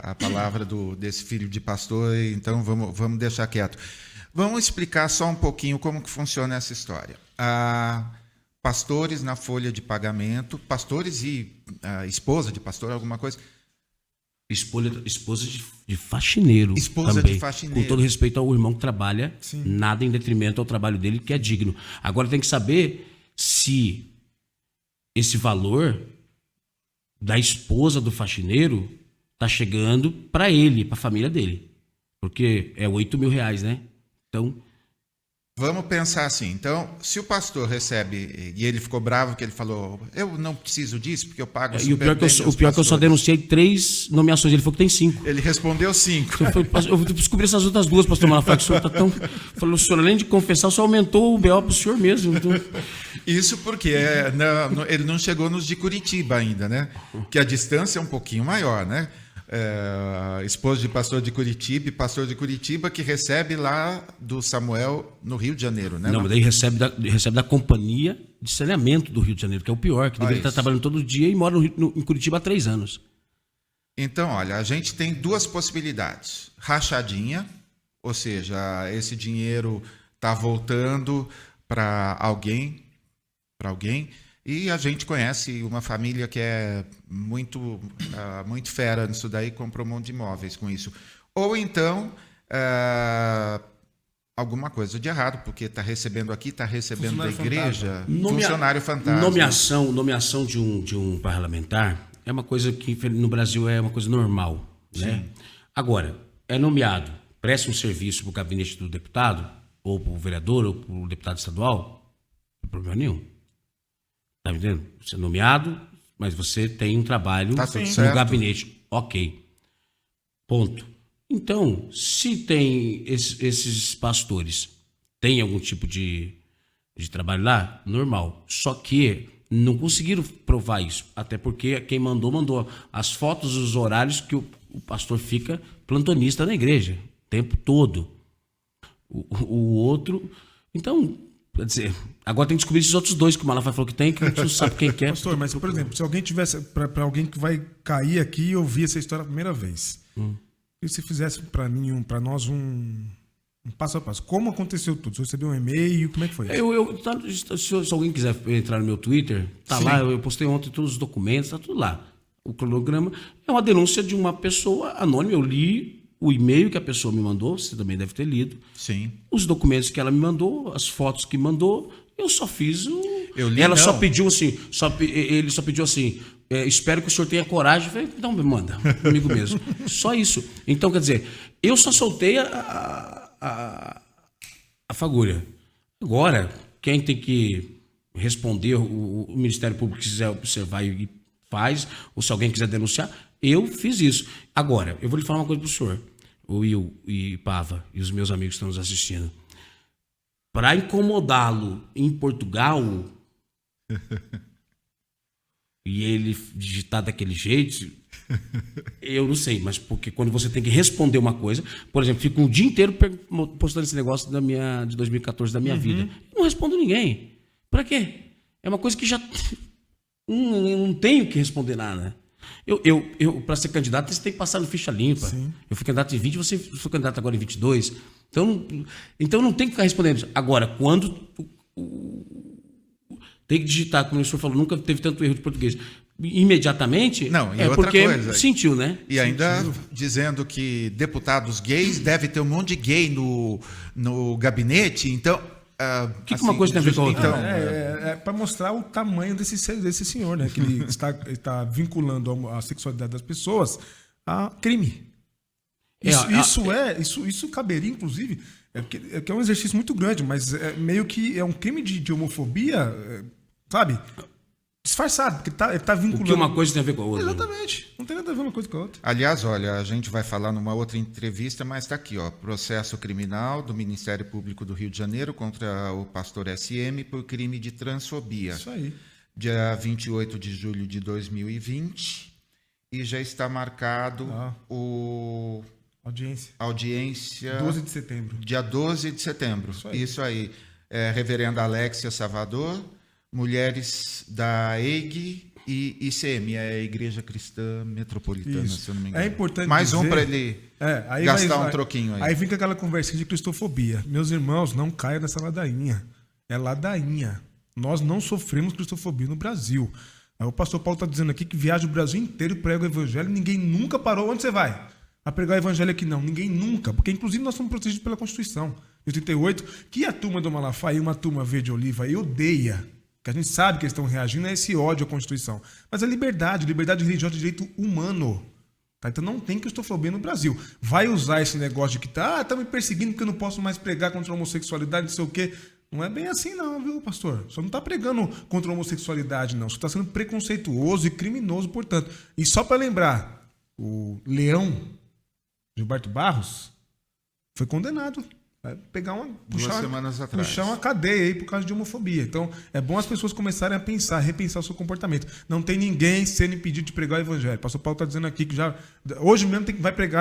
a palavra desse filho de pastor, então vamos deixar quieto. Vamos explicar só um pouquinho como que funciona essa história. Pastores na folha de pagamento, pastores e esposa de pastor, alguma coisa? Esposa de faxineiro. Esposa também, de faxineiro. Com todo respeito ao irmão que trabalha, sim, nada em detrimento ao trabalho dele, que é digno. Agora tem que saber se esse valor da esposa do faxineiro está chegando para ele, para a família dele. Porque é R$8.000, né? Então, vamos pensar assim. Então, se o pastor recebe, e ele ficou bravo que ele falou, eu não preciso disso porque eu pago super bem. E o pior é que eu só denunciei 3 nomeações, ele falou que tem 5. Ele respondeu 5. Eu descobri essas outras 2, pastor Malafaia, que o senhor está tão... Falou, o senhor, além de confessar, o senhor aumentou o BO para o senhor mesmo. Então... Isso porque ele não chegou nos de Curitiba ainda, né? Que a distância é um pouquinho maior, né? esposo de pastor de Curitiba, e pastor de Curitiba que recebe lá do Samuel no Rio de Janeiro, né? Não, mas daí recebe da companhia de saneamento do Rio de Janeiro, que é o pior, que deveria estar trabalhando todo dia e mora em Curitiba há 3 anos. Então, olha, a gente tem 2 possibilidades. Rachadinha, ou seja, esse dinheiro está voltando para alguém, e a gente conhece uma família que é muito fera nisso daí, comprou um monte de imóveis com isso. Ou então, alguma coisa de errado, porque está recebendo aqui, está recebendo da igreja, funcionário fantasma. Nomeação de um parlamentar é uma coisa que no Brasil é uma coisa normal, né? Agora, é nomeado, presta um serviço para o gabinete do deputado, ou para o vereador, ou para o deputado estadual, não tem problema nenhum. Tá me entendendo? Você é nomeado, mas você tem um trabalho no gabinete. Ok. Ponto. Então, se tem esses pastores, tem algum tipo de trabalho lá, normal. Só que não conseguiram provar isso. Até porque quem mandou as fotos, os horários que o pastor fica plantonista na igreja, o tempo todo. O outro... Então... Quer dizer, agora tem que descobrir esses outros 2 que o Malafaia falou que tem, que a gente não sabe quem que é. Pastor, mas, por exemplo, se alguém tivesse, para alguém que vai cair aqui e ouvir essa história a primeira vez, e se fizesse para nós um passo a passo, como aconteceu tudo? Você recebeu um e-mail, como é que foi isso? Se alguém quiser entrar no meu Twitter, tá lá, eu postei ontem todos os documentos, tá tudo lá. O cronograma é uma denúncia de uma pessoa anônima, eu li o e-mail que a pessoa me mandou, você também deve ter lido. Sim. Os documentos que ela me mandou, as fotos que mandou, eu só fiz o... Ela só pediu assim, ele só pediu assim, espero que o senhor tenha coragem. Eu falei, então me manda, comigo mesmo. Só isso. Então, quer dizer, eu só soltei a fagulha. Agora, quem tem que responder, o Ministério Público quiser observar e faz, ou se alguém quiser denunciar, eu fiz isso. Agora, eu vou lhe falar uma coisa pro senhor. O Will e Pava e os meus amigos que estão nos assistindo. Para incomodá-lo em Portugal e ele digitar daquele jeito, eu não sei, mas porque quando você tem que responder uma coisa, por exemplo, fico um dia inteiro postando esse negócio de 2014 da minha vida. Eu não respondo ninguém. Para quê? É uma coisa que já não tenho que responder nada. Eu para ser candidato, você tem que passar no ficha limpa. Sim. Eu fui candidato em 20, você foi candidato agora em 22. Então não tem que ficar respondendo. Agora, quando tem que digitar, como o senhor falou, nunca teve tanto erro de português. Imediatamente, não, e outra porque coisa, sentiu, né? E ainda dizendo que deputados gays deve ter um monte de gay no gabinete, então... O que uma coisa tem a ver com a outra? Então, é para mostrar o tamanho desse senhor, né? Que ele está vinculando a sexualidade das pessoas a crime. Isso caberia, inclusive, que é um exercício muito grande, mas meio que é um crime de homofobia, sabe? Disfarçado, porque ele tá vinculando... O que uma coisa tem a ver com a outra. Exatamente. Não tem nada a ver uma coisa com a outra. Aliás, olha, a gente vai falar numa outra entrevista, mas está aqui, ó, processo criminal do Ministério Público do Rio de Janeiro contra o pastor SM por crime de transfobia. Isso aí. Dia 28 de julho de 2020, e já está marcado audiência 12 de setembro. Dia 12 de setembro. Isso aí. Reverenda Alexia Salvador, mulheres da EIG e ICM, a Igreja Cristã Metropolitana, se eu não me engano. É importante mais dizer, um para ele gastar um troquinho aí. Aí vem com aquela conversinha de cristofobia. Meus irmãos, não caiam nessa ladainha. É ladainha. Nós não sofremos cristofobia no Brasil. Aí o pastor Paulo está dizendo aqui que viaja o Brasil inteiro e prega o evangelho. Ninguém nunca parou. Onde você vai? A pregar o evangelho aqui não. Ninguém nunca. Porque inclusive nós somos protegidos pela Constituição de 88, que a turma do Malafaia e uma turma verde-oliva odeia. Que a gente sabe que eles estão reagindo a esse ódio à Constituição. Mas é liberdade religiosa, direito humano. Tá? Então não tem cristofobia no Brasil. Vai usar esse negócio de que tá me perseguindo porque eu não posso mais pregar contra a homossexualidade, não sei o quê. Não é bem assim não, viu, pastor? Só não está pregando contra a homossexualidade, não. Só está sendo preconceituoso e criminoso, portanto. E só para lembrar, o Leão, Gilberto Barros, foi condenado Vai pegar semanas atrás. puxar uma cadeia aí por causa de homofobia. Então, é bom as pessoas começarem a pensar, repensar o seu comportamento. Não tem ninguém sendo impedido de pregar o evangelho. O pastor Paulo está dizendo aqui que já hoje mesmo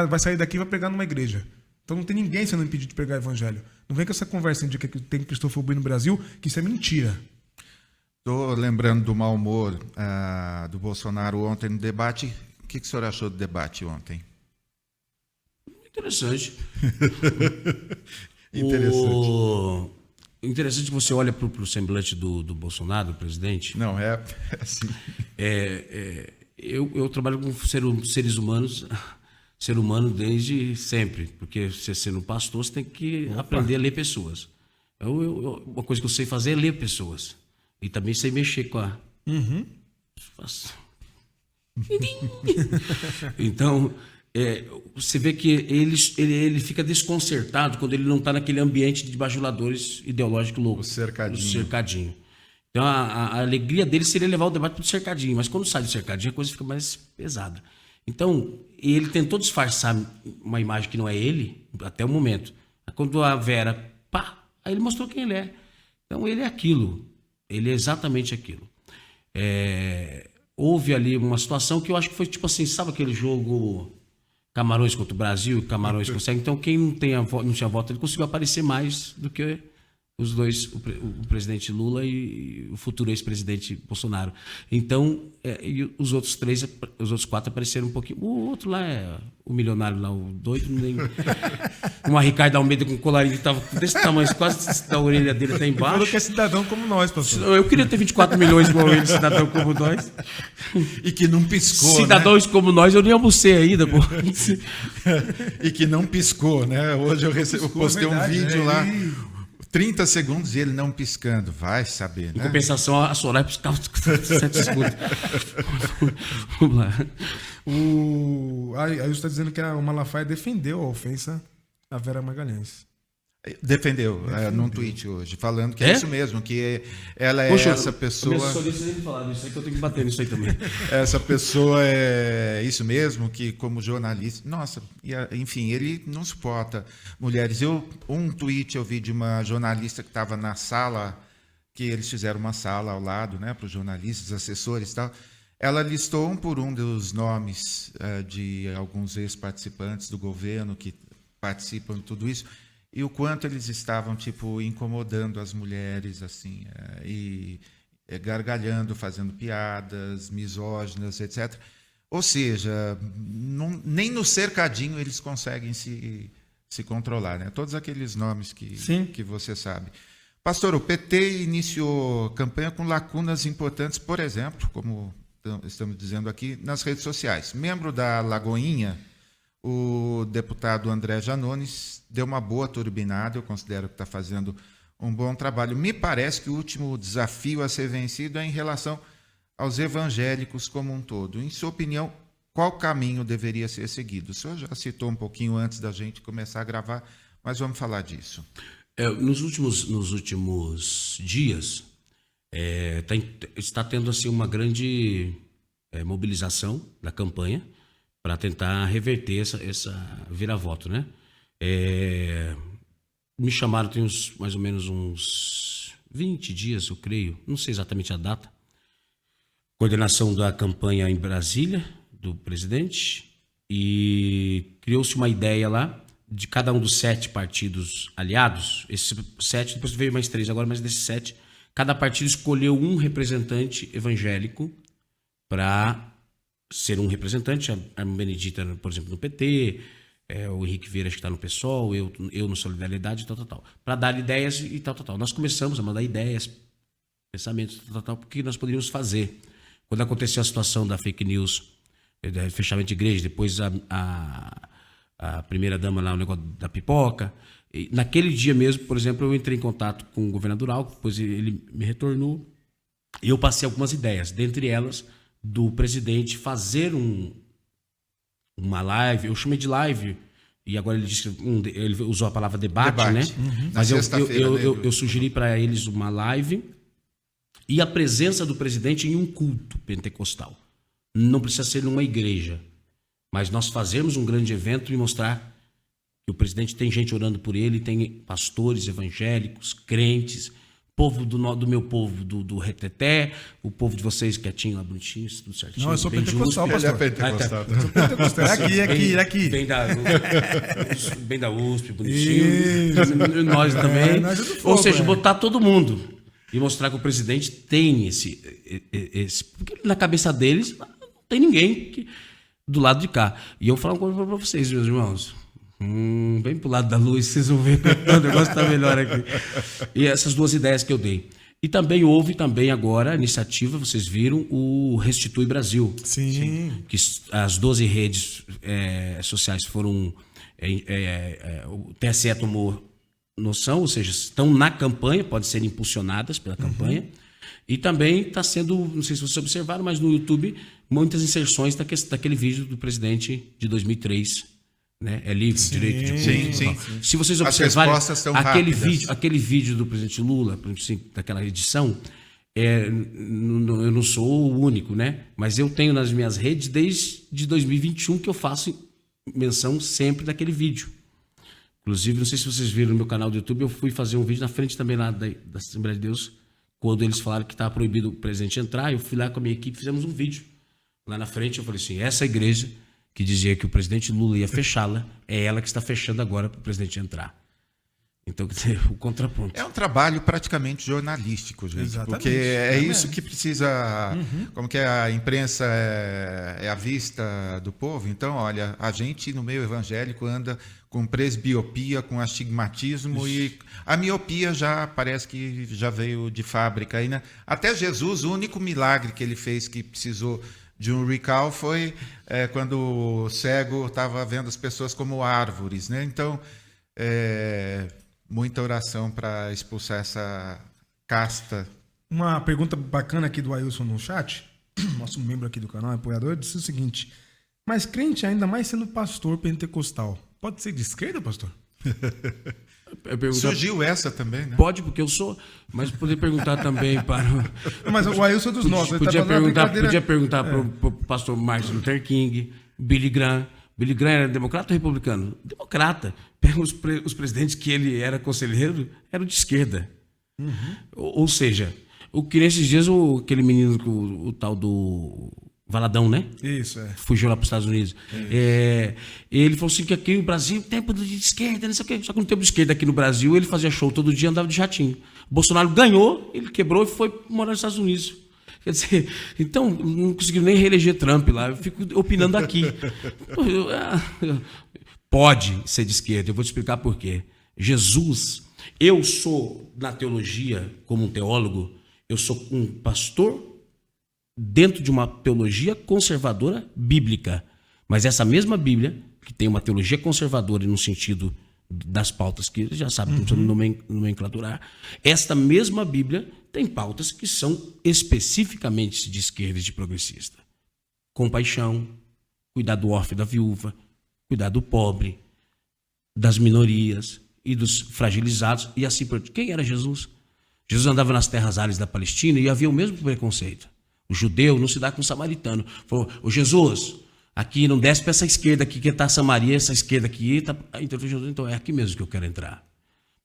vai sair daqui e vai pregar numa igreja. Então não tem ninguém sendo impedido de pregar o evangelho. Não vem com essa conversa de que tem cristofobia no Brasil, que isso é mentira. Estou lembrando do mau humor do Bolsonaro ontem no debate. O que o senhor achou do debate ontem? Interessante. Interessante que você olha para o semblante do Bolsonaro, do presidente. Não, é assim. Eu trabalho com seres humanos, ser humano desde sempre, porque você sendo pastor, você tem que aprender a ler pessoas. Uma coisa que eu sei fazer é ler pessoas. E também sei mexer com a... Então, você vê que ele fica desconcertado quando ele não está naquele ambiente de bajuladores ideológicos loucos. O cercadinho. Então, a alegria dele seria levar o debate para o cercadinho, mas quando sai do cercadinho, a coisa fica mais pesada. Então, ele tentou disfarçar uma imagem que não é ele, até o momento. Quando a Vera, aí ele mostrou quem ele é. Então, ele é aquilo. Ele é exatamente aquilo. Houve ali uma situação que eu acho que foi tipo assim, sabe aquele jogo Camarões contra o Brasil, e Camarões consegue. Então, quem não tinha voto, ele conseguiu aparecer mais do que os dois, o presidente Lula e o futuro ex-presidente Bolsonaro. Então, e os outros quatro apareceram um pouquinho. O outro lá é o milionário lá, o doido, nem... uma Ricardo Almeida com um colarinho que estava desse tamanho, quase da orelha dele até embaixo. Falou que é cidadão como nós, pastor. Eu queria ter 24 milhões igual ele, cidadão como nós. E que não piscou, Cidadãos como nós, eu nem almocei ainda, pô. E que não piscou, né? Hoje eu postei um vídeo lá, 30 segundos e ele não piscando. Vai saber, né? Em compensação, a Soraya piscava 7 segundos. Vamos lá. Aí você está dizendo que o Malafaia defendeu a ofensa à Vera Magalhães. Defendeu num tweet hoje, falando que é isso mesmo, que ela é essa pessoa... Minha assessoria nem falado isso aí, que eu tenho que bater nisso aí também. Essa pessoa é isso mesmo, que como jornalista... Nossa, enfim, ele não suporta mulheres. Um tweet eu vi de uma jornalista que estava na sala, que eles fizeram uma sala ao lado, né, para os jornalistas, assessores e tal. Ela listou um por um dos nomes de alguns ex-participantes do governo que participam de tudo isso, e o quanto eles estavam incomodando as mulheres assim e gargalhando, fazendo piadas misóginas, etc. Ou seja, nem no cercadinho eles conseguem se controlar, né? Todos aqueles nomes que você sabe. Pastor, o PT iniciou campanha com lacunas importantes, por exemplo, como estamos dizendo aqui, nas redes sociais. Membro da Lagoinha, o deputado André Janones deu uma boa turbinada, eu considero que está fazendo um bom trabalho. Me parece que o último desafio a ser vencido é em relação aos evangélicos como um todo. Em sua opinião, qual caminho deveria ser seguido? O senhor já citou um pouquinho antes da gente começar a gravar, mas vamos falar disso. Nos últimos dias, está tendo assim, uma grande mobilização da campanha para tentar reverter essa vira-voto, né? Me chamaram tem mais ou menos uns 20 dias, eu creio, não sei exatamente a data, coordenação da campanha em Brasília, do presidente, e criou-se uma ideia lá de cada um dos 7 partidos aliados, esses 7, depois veio mais 3, agora mais desses 7, cada partido escolheu um representante evangélico para ser um representante, a Benedita, por exemplo, no PT, o Henrique Vieira, que está no PSOL, eu no Solidariedade, tal. Para dar ideias e tal. Nós começamos a mandar ideias, pensamentos, tal, porque nós poderíamos fazer. Quando aconteceu a situação da fake news, fechamento de igreja, depois a primeira-dama lá, o negócio da pipoca, e naquele dia mesmo, por exemplo, eu entrei em contato com o governador Alckmin, depois ele me retornou, e eu passei algumas ideias, dentre elas, do presidente fazer uma live, eu chamei de live, e agora ele disse que ele usou a palavra debate. Né? Uhum. Mas eu sugeri para eles uma live e a presença do presidente em um culto pentecostal. Não precisa ser numa igreja, mas nós fazermos um grande evento e mostrar O presidente tem gente orando por ele, tem pastores evangélicos, crentes, povo do meu povo do Reteté, o povo de vocês quietinho, lá bonitinho, tudo certinho. Não, eu sou bem pentecostal, justo. Ele é pastor. pentecostal. É aqui. Bem da USP, bonitinho. Nós também. Nós é do fogo, Ou seja, botar todo mundo e mostrar que o presidente tem esse porque na cabeça deles não tem ninguém do lado de cá. E eu falo uma coisa para vocês, meus irmãos. Vem pro lado da luz, vocês vão ver que o negócio tá melhor aqui. E essas duas ideias que eu dei. E também houve agora a iniciativa, vocês viram, o Restitui Brasil. Sim. Que as 12 redes sociais foram... o TSE tomou noção, ou seja, estão na campanha, podem ser impulsionadas pela campanha. E também está sendo, não sei se vocês observaram, mas no YouTube, muitas inserções daquele vídeo do presidente de 2003. Né? É livre, direito de sim. Se vocês As observarem respostas são aquele vídeo do presidente Lula, daquela edição, eu não sou o único, né? Mas eu tenho nas minhas redes desde 2021 que eu faço menção sempre daquele vídeo. Inclusive, não sei se vocês viram no meu canal do YouTube, eu fui fazer um vídeo na frente também lá da Assembleia de Deus, quando eles falaram que estava proibido o presidente entrar. Eu fui lá com a minha equipe, fizemos um vídeo. Lá na frente eu falei assim, essa igreja que dizia que o presidente Lula ia fechá-la, é ela que está fechando agora para o presidente entrar. Então, quer dizer, o contraponto. É um trabalho praticamente jornalístico, gente. Exatamente. Porque é isso que precisa... Como que a imprensa é a vista do povo. Então, olha, a gente no meio evangélico anda com presbiopia, com astigmatismo e a miopia já parece que já veio de fábrica. Aí, né? Até Jesus, o único milagre que ele fez que precisou de um recall foi quando o cego estava vendo as pessoas como árvores, né? Então, muita oração para expulsar essa casta. Uma pergunta bacana aqui do Ailson no chat, nosso membro aqui do canal, apoiador, disse o seguinte: mas crente, ainda mais sendo pastor pentecostal, pode ser de esquerda, pastor? Surgiu essa também, né? Pode, porque eu sou, mas poder perguntar também para... Mas o Ailson é dos nossos. Podia perguntar para o pastor Martin Luther King, Billy Graham. Billy Graham era democrata ou republicano? Democrata. Pega os presidentes que ele era conselheiro, eram de esquerda. Ou seja, o que nesses dias aquele menino, o tal do Valadão, né? Isso, fugiu lá para os Estados Unidos. Ele falou assim que aqui no Brasil, tempo de esquerda, não sei o quê. Só que no tempo de esquerda aqui no Brasil, ele fazia show todo dia, andava de jatinho. Bolsonaro ganhou, ele quebrou e foi morar nos Estados Unidos. Quer dizer, então, não conseguiu nem reeleger Trump lá. Eu fico opinando aqui. Pode ser de esquerda, eu vou te explicar por quê. Jesus, eu sou, na teologia, como um teólogo, eu sou um pastor dentro de uma teologia conservadora bíblica. Mas essa mesma Bíblia, que tem uma teologia conservadora no sentido das pautas que já sabe, não precisa nomenclaturar, esta mesma Bíblia tem pautas que são especificamente de esquerda e de progressista. Compaixão, cuidar do órfão e da viúva, cuidar do pobre, das minorias e dos fragilizados, e assim por diante. Quem era Jesus? Jesus andava nas terras áridas da Palestina e havia o mesmo preconceito. O judeu não se dá com o samaritano. Falou, ô Jesus, aqui não desce para essa esquerda aqui, que está Samaria, essa esquerda aqui. Tá... Então é aqui mesmo que eu quero entrar.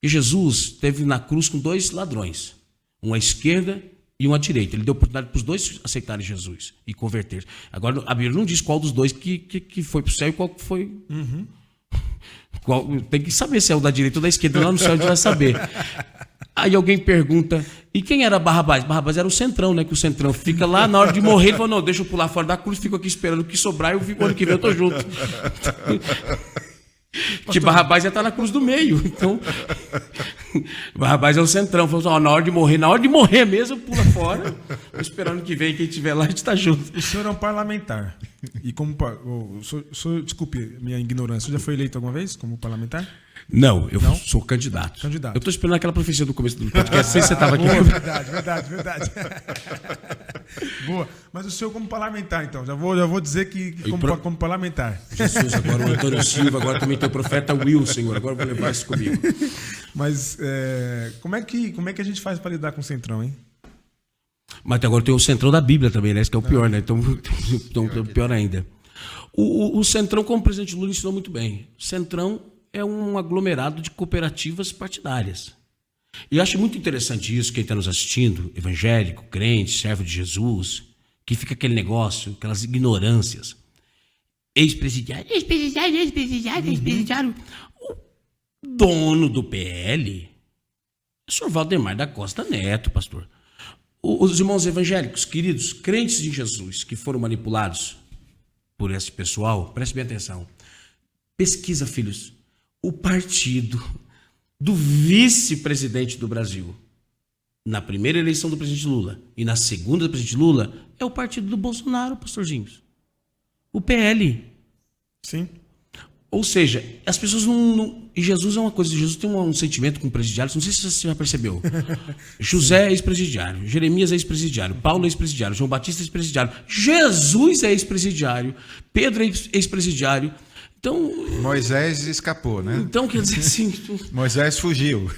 E Jesus esteve na cruz com dois ladrões, um à esquerda e um à direita. Ele deu oportunidade para os dois aceitarem Jesus e converter. Agora, a Bíblia não diz qual dos dois que foi para o céu e qual que foi... Tem que saber se é o da direita ou da esquerda. Lá no céu a gente vai saber. Aí alguém pergunta, e quem era Barrabás? Barrabás era o Centrão, né? Que o Centrão fica lá, na hora de morrer, ele fala, não, deixa eu pular fora da cruz, fico aqui esperando o que sobrar, eu fico ano que vem, eu tô junto. Que Barrabás já tá na cruz do meio, então... Barrabás é o Centrão, falou, na hora de morrer mesmo, pula fora, esperando que vem, quem estiver lá, a gente tá junto. O senhor é um parlamentar, e como... desculpe minha ignorância, já foi eleito alguma vez como parlamentar? Não, eu sou candidato. Eu estou esperando aquela profecia do começo do podcast. Não sei se você estava aqui. Verdade. Boa. Mas o senhor como parlamentar, então. Já vou dizer que como parlamentar. Jesus, agora o Antônio Silva, agora também tem o profeta Will, Senhor. Agora eu vou levar isso comigo. Mas como é que a gente faz para lidar com o Centrão, hein? Mas agora tem o Centrão da Bíblia também, né? Esse que é o pior, né? Então pior ainda. O Centrão, como o presidente Lula ensinou muito bem, o Centrão é um aglomerado de cooperativas partidárias. E eu acho muito interessante isso, quem está nos assistindo, evangélico, crente, servo de Jesus, que fica aquele negócio, aquelas ignorâncias. Ex-presidiário, ex-presidiário, ex-presidiário, ex-presidiário. O dono do PL é o senhor Valdemar da Costa Neto, pastor. Os irmãos evangélicos, queridos, crentes em Jesus, que foram manipulados por esse pessoal, preste bem atenção. Pesquisa, filhos, o partido do vice-presidente do Brasil, na primeira eleição do presidente Lula e na segunda do presidente Lula, é o partido do Bolsonaro, pastorzinhos. O PL. Sim. Ou seja, as pessoas não... E Jesus é uma coisa, Jesus tem um sentimento com presidiários, não sei se você já percebeu. José é ex-presidiário, Jeremias é ex-presidiário, Paulo é ex-presidiário, João Batista é ex-presidiário, Jesus é ex-presidiário, Pedro é ex-presidiário. Então... Moisés escapou, né? Então, quer dizer assim... Moisés fugiu.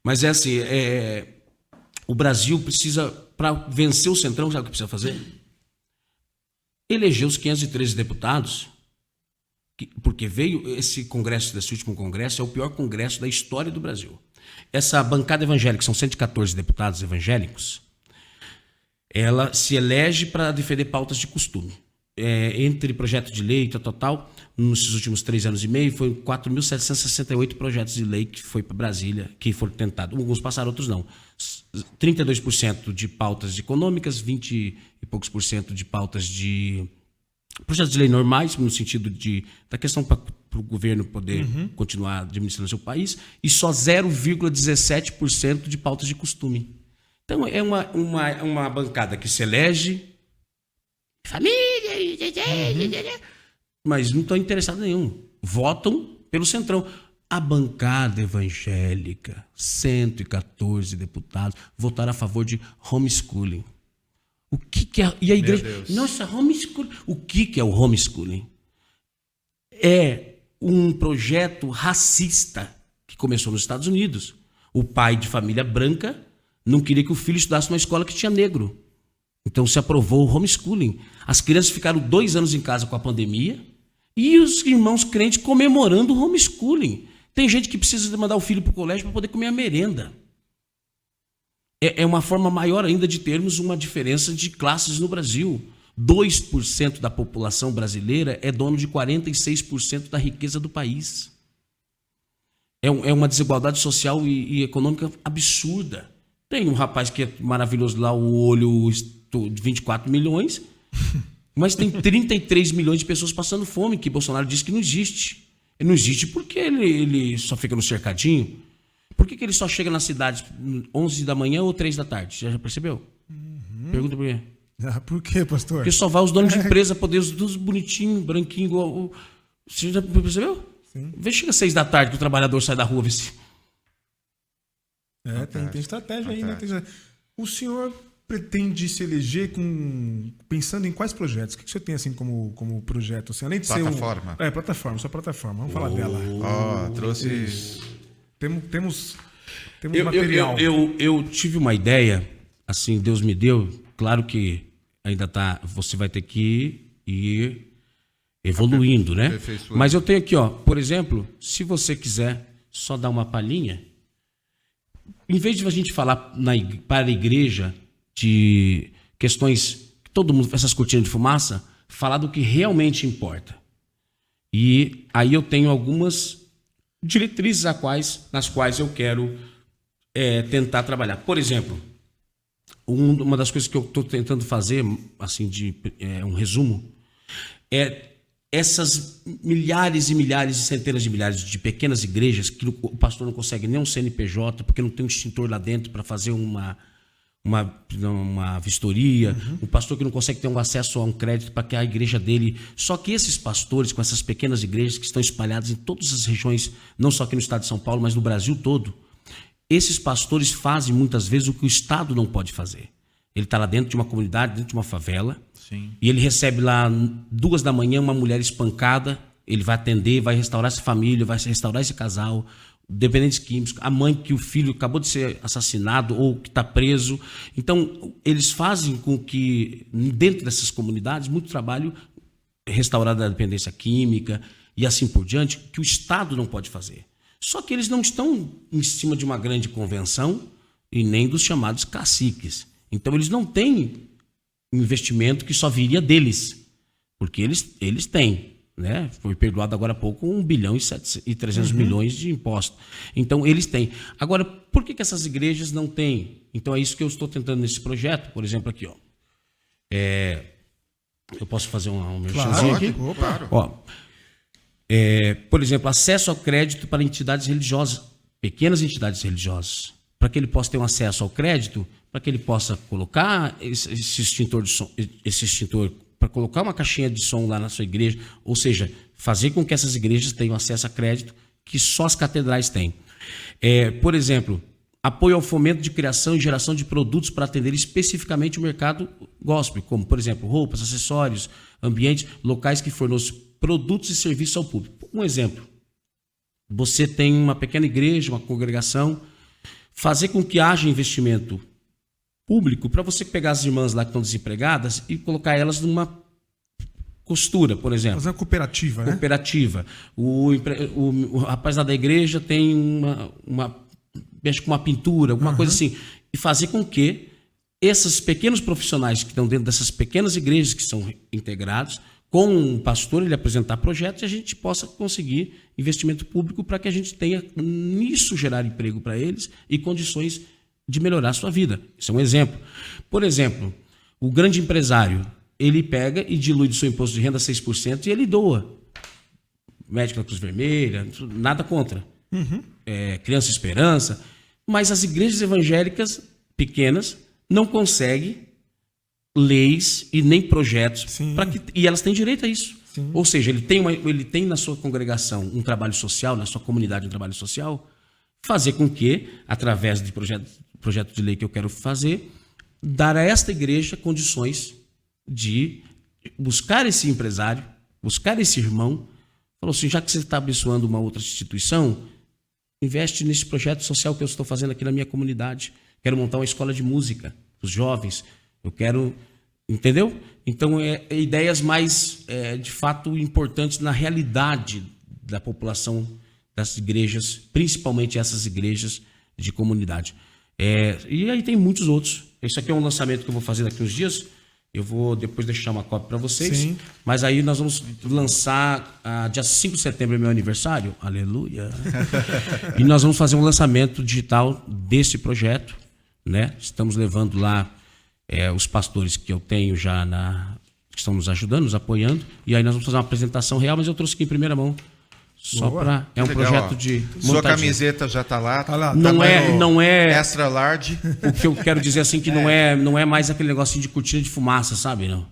Mas é assim, o Brasil precisa, para vencer o Centrão, sabe o que precisa fazer? Eleger os 513 deputados, porque veio esse congresso, desse último congresso, é o pior congresso da história do Brasil. Essa bancada evangélica, são 114 deputados evangélicos, ela se elege para defender pautas de costume. Entre projeto de lei, tal, nesses últimos 3 anos e meio, foi 4.768 projetos de lei que foi para Brasília, que foram tentados. Alguns passaram, outros não. 32% de pautas econômicas, 20 e poucos por cento de pautas de projetos de lei normais, no sentido da questão para o governo poder continuar administrando seu país, e só 0,17% de pautas de costume. Então, é uma bancada que se elege, família, mas não estão interessados nenhum. Votam pelo Centrão. A bancada evangélica, 114 deputados, votaram a favor de homeschooling. O que é? E a igreja... Nossa, homeschooling. O que é o homeschooling? É um projeto racista que começou nos Estados Unidos. O pai de família branca não queria que o filho estudasse numa escola que tinha negro. Então se aprovou o homeschooling. As crianças ficaram 2 anos em casa com a pandemia e os irmãos crentes comemorando o homeschooling. Tem gente que precisa mandar o filho para o colégio para poder comer a merenda. É uma forma maior ainda de termos uma diferença de classes no Brasil. 2% da população brasileira é dono de 46% da riqueza do país. É uma desigualdade social e econômica absurda. Tem um rapaz que é maravilhoso lá, o olho de 24 milhões, mas tem 33 milhões de pessoas passando fome, que Bolsonaro disse que não existe. Ele não existe porque ele só fica no cercadinho. Por que ele só chega na cidade 11 da manhã ou 3 da tarde? Já percebeu? Pergunta por quê. Por quê, pastor? Porque só vai os donos de empresa poder os todos bonitinhos, branquinhos, igual. Você já percebeu? Sim. Vê, chega às 6 da tarde que o trabalhador sai da rua, vê se. Tem estratégia aí, né? O senhor pretende se eleger pensando em quais projetos? O que o senhor tem assim como projeto? Assim, além de plataforma. Ser plataforma, só plataforma. Vamos falar dela. Trouxe... Temos material. Eu tive uma ideia, assim, Deus me deu. Claro que ainda você vai ter que ir evoluindo, né? Mas eu tenho aqui, por exemplo, se você quiser só dar uma palhinha, em vez de a gente falar para a igreja de questões, todo mundo, essas cortinas de fumaça, falar do que realmente importa. E aí eu tenho algumas diretrizes nas quais eu quero tentar trabalhar. Por exemplo, uma das coisas que eu estou tentando fazer, assim, um resumo, é essas milhares e milhares e centenas de milhares de pequenas igrejas que o pastor não consegue nem um CNPJ, porque não tem um extintor lá dentro para fazer uma vistoria, o pastor que não consegue ter um acesso a um crédito para que a igreja dele... Só que esses pastores com essas pequenas igrejas que estão espalhadas em todas as regiões, não só aqui no estado de São Paulo, mas no Brasil todo, esses pastores fazem muitas vezes o que o Estado não pode fazer. Ele está lá dentro de uma comunidade, dentro de uma favela, sim, e ele recebe lá 2 da manhã uma mulher espancada, ele vai atender, vai restaurar essa família, vai restaurar esse casal, dependentes químicos, a mãe que o filho acabou de ser assassinado ou que está preso. Então, eles fazem com que, dentro dessas comunidades, muito trabalho restaurar a dependência química. e assim por diante, que o Estado não pode fazer. Só que eles não estão em cima de uma grande convenção e nem dos chamados caciques. Então, eles não têm investimento que só viria deles, porque eles têm. Né? Foi perdoado agora há pouco 1 bilhão e 300 milhões de impostos. Então, eles têm. Agora, por que essas igrejas não têm? Então, é isso que eu estou tentando nesse projeto. Por exemplo, aqui, ó. Eu posso fazer um merchanzinho aqui? Claro. Ó, por exemplo, acesso ao crédito para entidades religiosas, pequenas entidades religiosas. Para que ele possa ter um acesso ao crédito, para que ele possa colocar esse extintor de som, para colocar uma caixinha de som lá na sua igreja, ou seja, fazer com que essas igrejas tenham acesso a crédito que só as catedrais têm. Por exemplo, apoio ao fomento de criação e geração de produtos para atender especificamente o mercado gospel, como, por exemplo, roupas, acessórios, ambientes, locais que forneçam produtos e serviços ao público. Um exemplo, você tem uma pequena igreja, uma congregação, fazer com que haja investimento público para você pegar as irmãs lá que estão desempregadas e colocar elas numa costura, por exemplo. Fazer uma cooperativa, né? Cooperativa. O rapaz lá da igreja tem mexe com uma pintura, alguma coisa assim. E fazer com que esses pequenos profissionais que estão dentro dessas pequenas igrejas que são integrados, com um pastor, ele apresentar projetos e a gente possa conseguir investimento público para que a gente tenha nisso gerar emprego para eles e condições de melhorar a sua vida. Isso é um exemplo. Por exemplo, o grande empresário, ele pega e dilui do seu imposto de renda 6% e ele doa. Médico da Cruz Vermelha, nada contra. Criança Esperança. Mas as igrejas evangélicas pequenas não conseguem leis e nem projetos. E elas têm direito a isso. Sim. Ou seja, ele tem na sua congregação um trabalho social, na sua comunidade um trabalho social, fazer com que, através de projeto de lei que eu quero fazer, dar a esta igreja condições de buscar esse empresário, buscar esse irmão, falou assim, já que você está abençoando uma outra instituição, investe nesse projeto social que eu estou fazendo aqui na minha comunidade. Quero montar uma escola de música para os jovens, eu quero... Entendeu? Então, ideias mais, de fato, importantes na realidade da população das igrejas, principalmente essas igrejas de comunidade. E aí tem muitos outros. Esse aqui é um lançamento que eu vou fazer daqui uns dias. Eu vou depois deixar uma cópia para vocês. Sim. Mas aí nós vamos lançar, dia 5 de setembro é meu aniversário. Aleluia! E nós vamos fazer um lançamento digital desse projeto. Né? Estamos levando lá os pastores que eu tenho já que estão nos ajudando, nos apoiando. E aí nós vamos fazer uma apresentação real, mas eu trouxe aqui em primeira mão. Só para um legal, projeto de montagem. Sua camiseta já está lá. Tá lá. Não é extra large. O que eu quero dizer assim que não é mais aquele negocinho de cortina de fumaça, sabe? Não.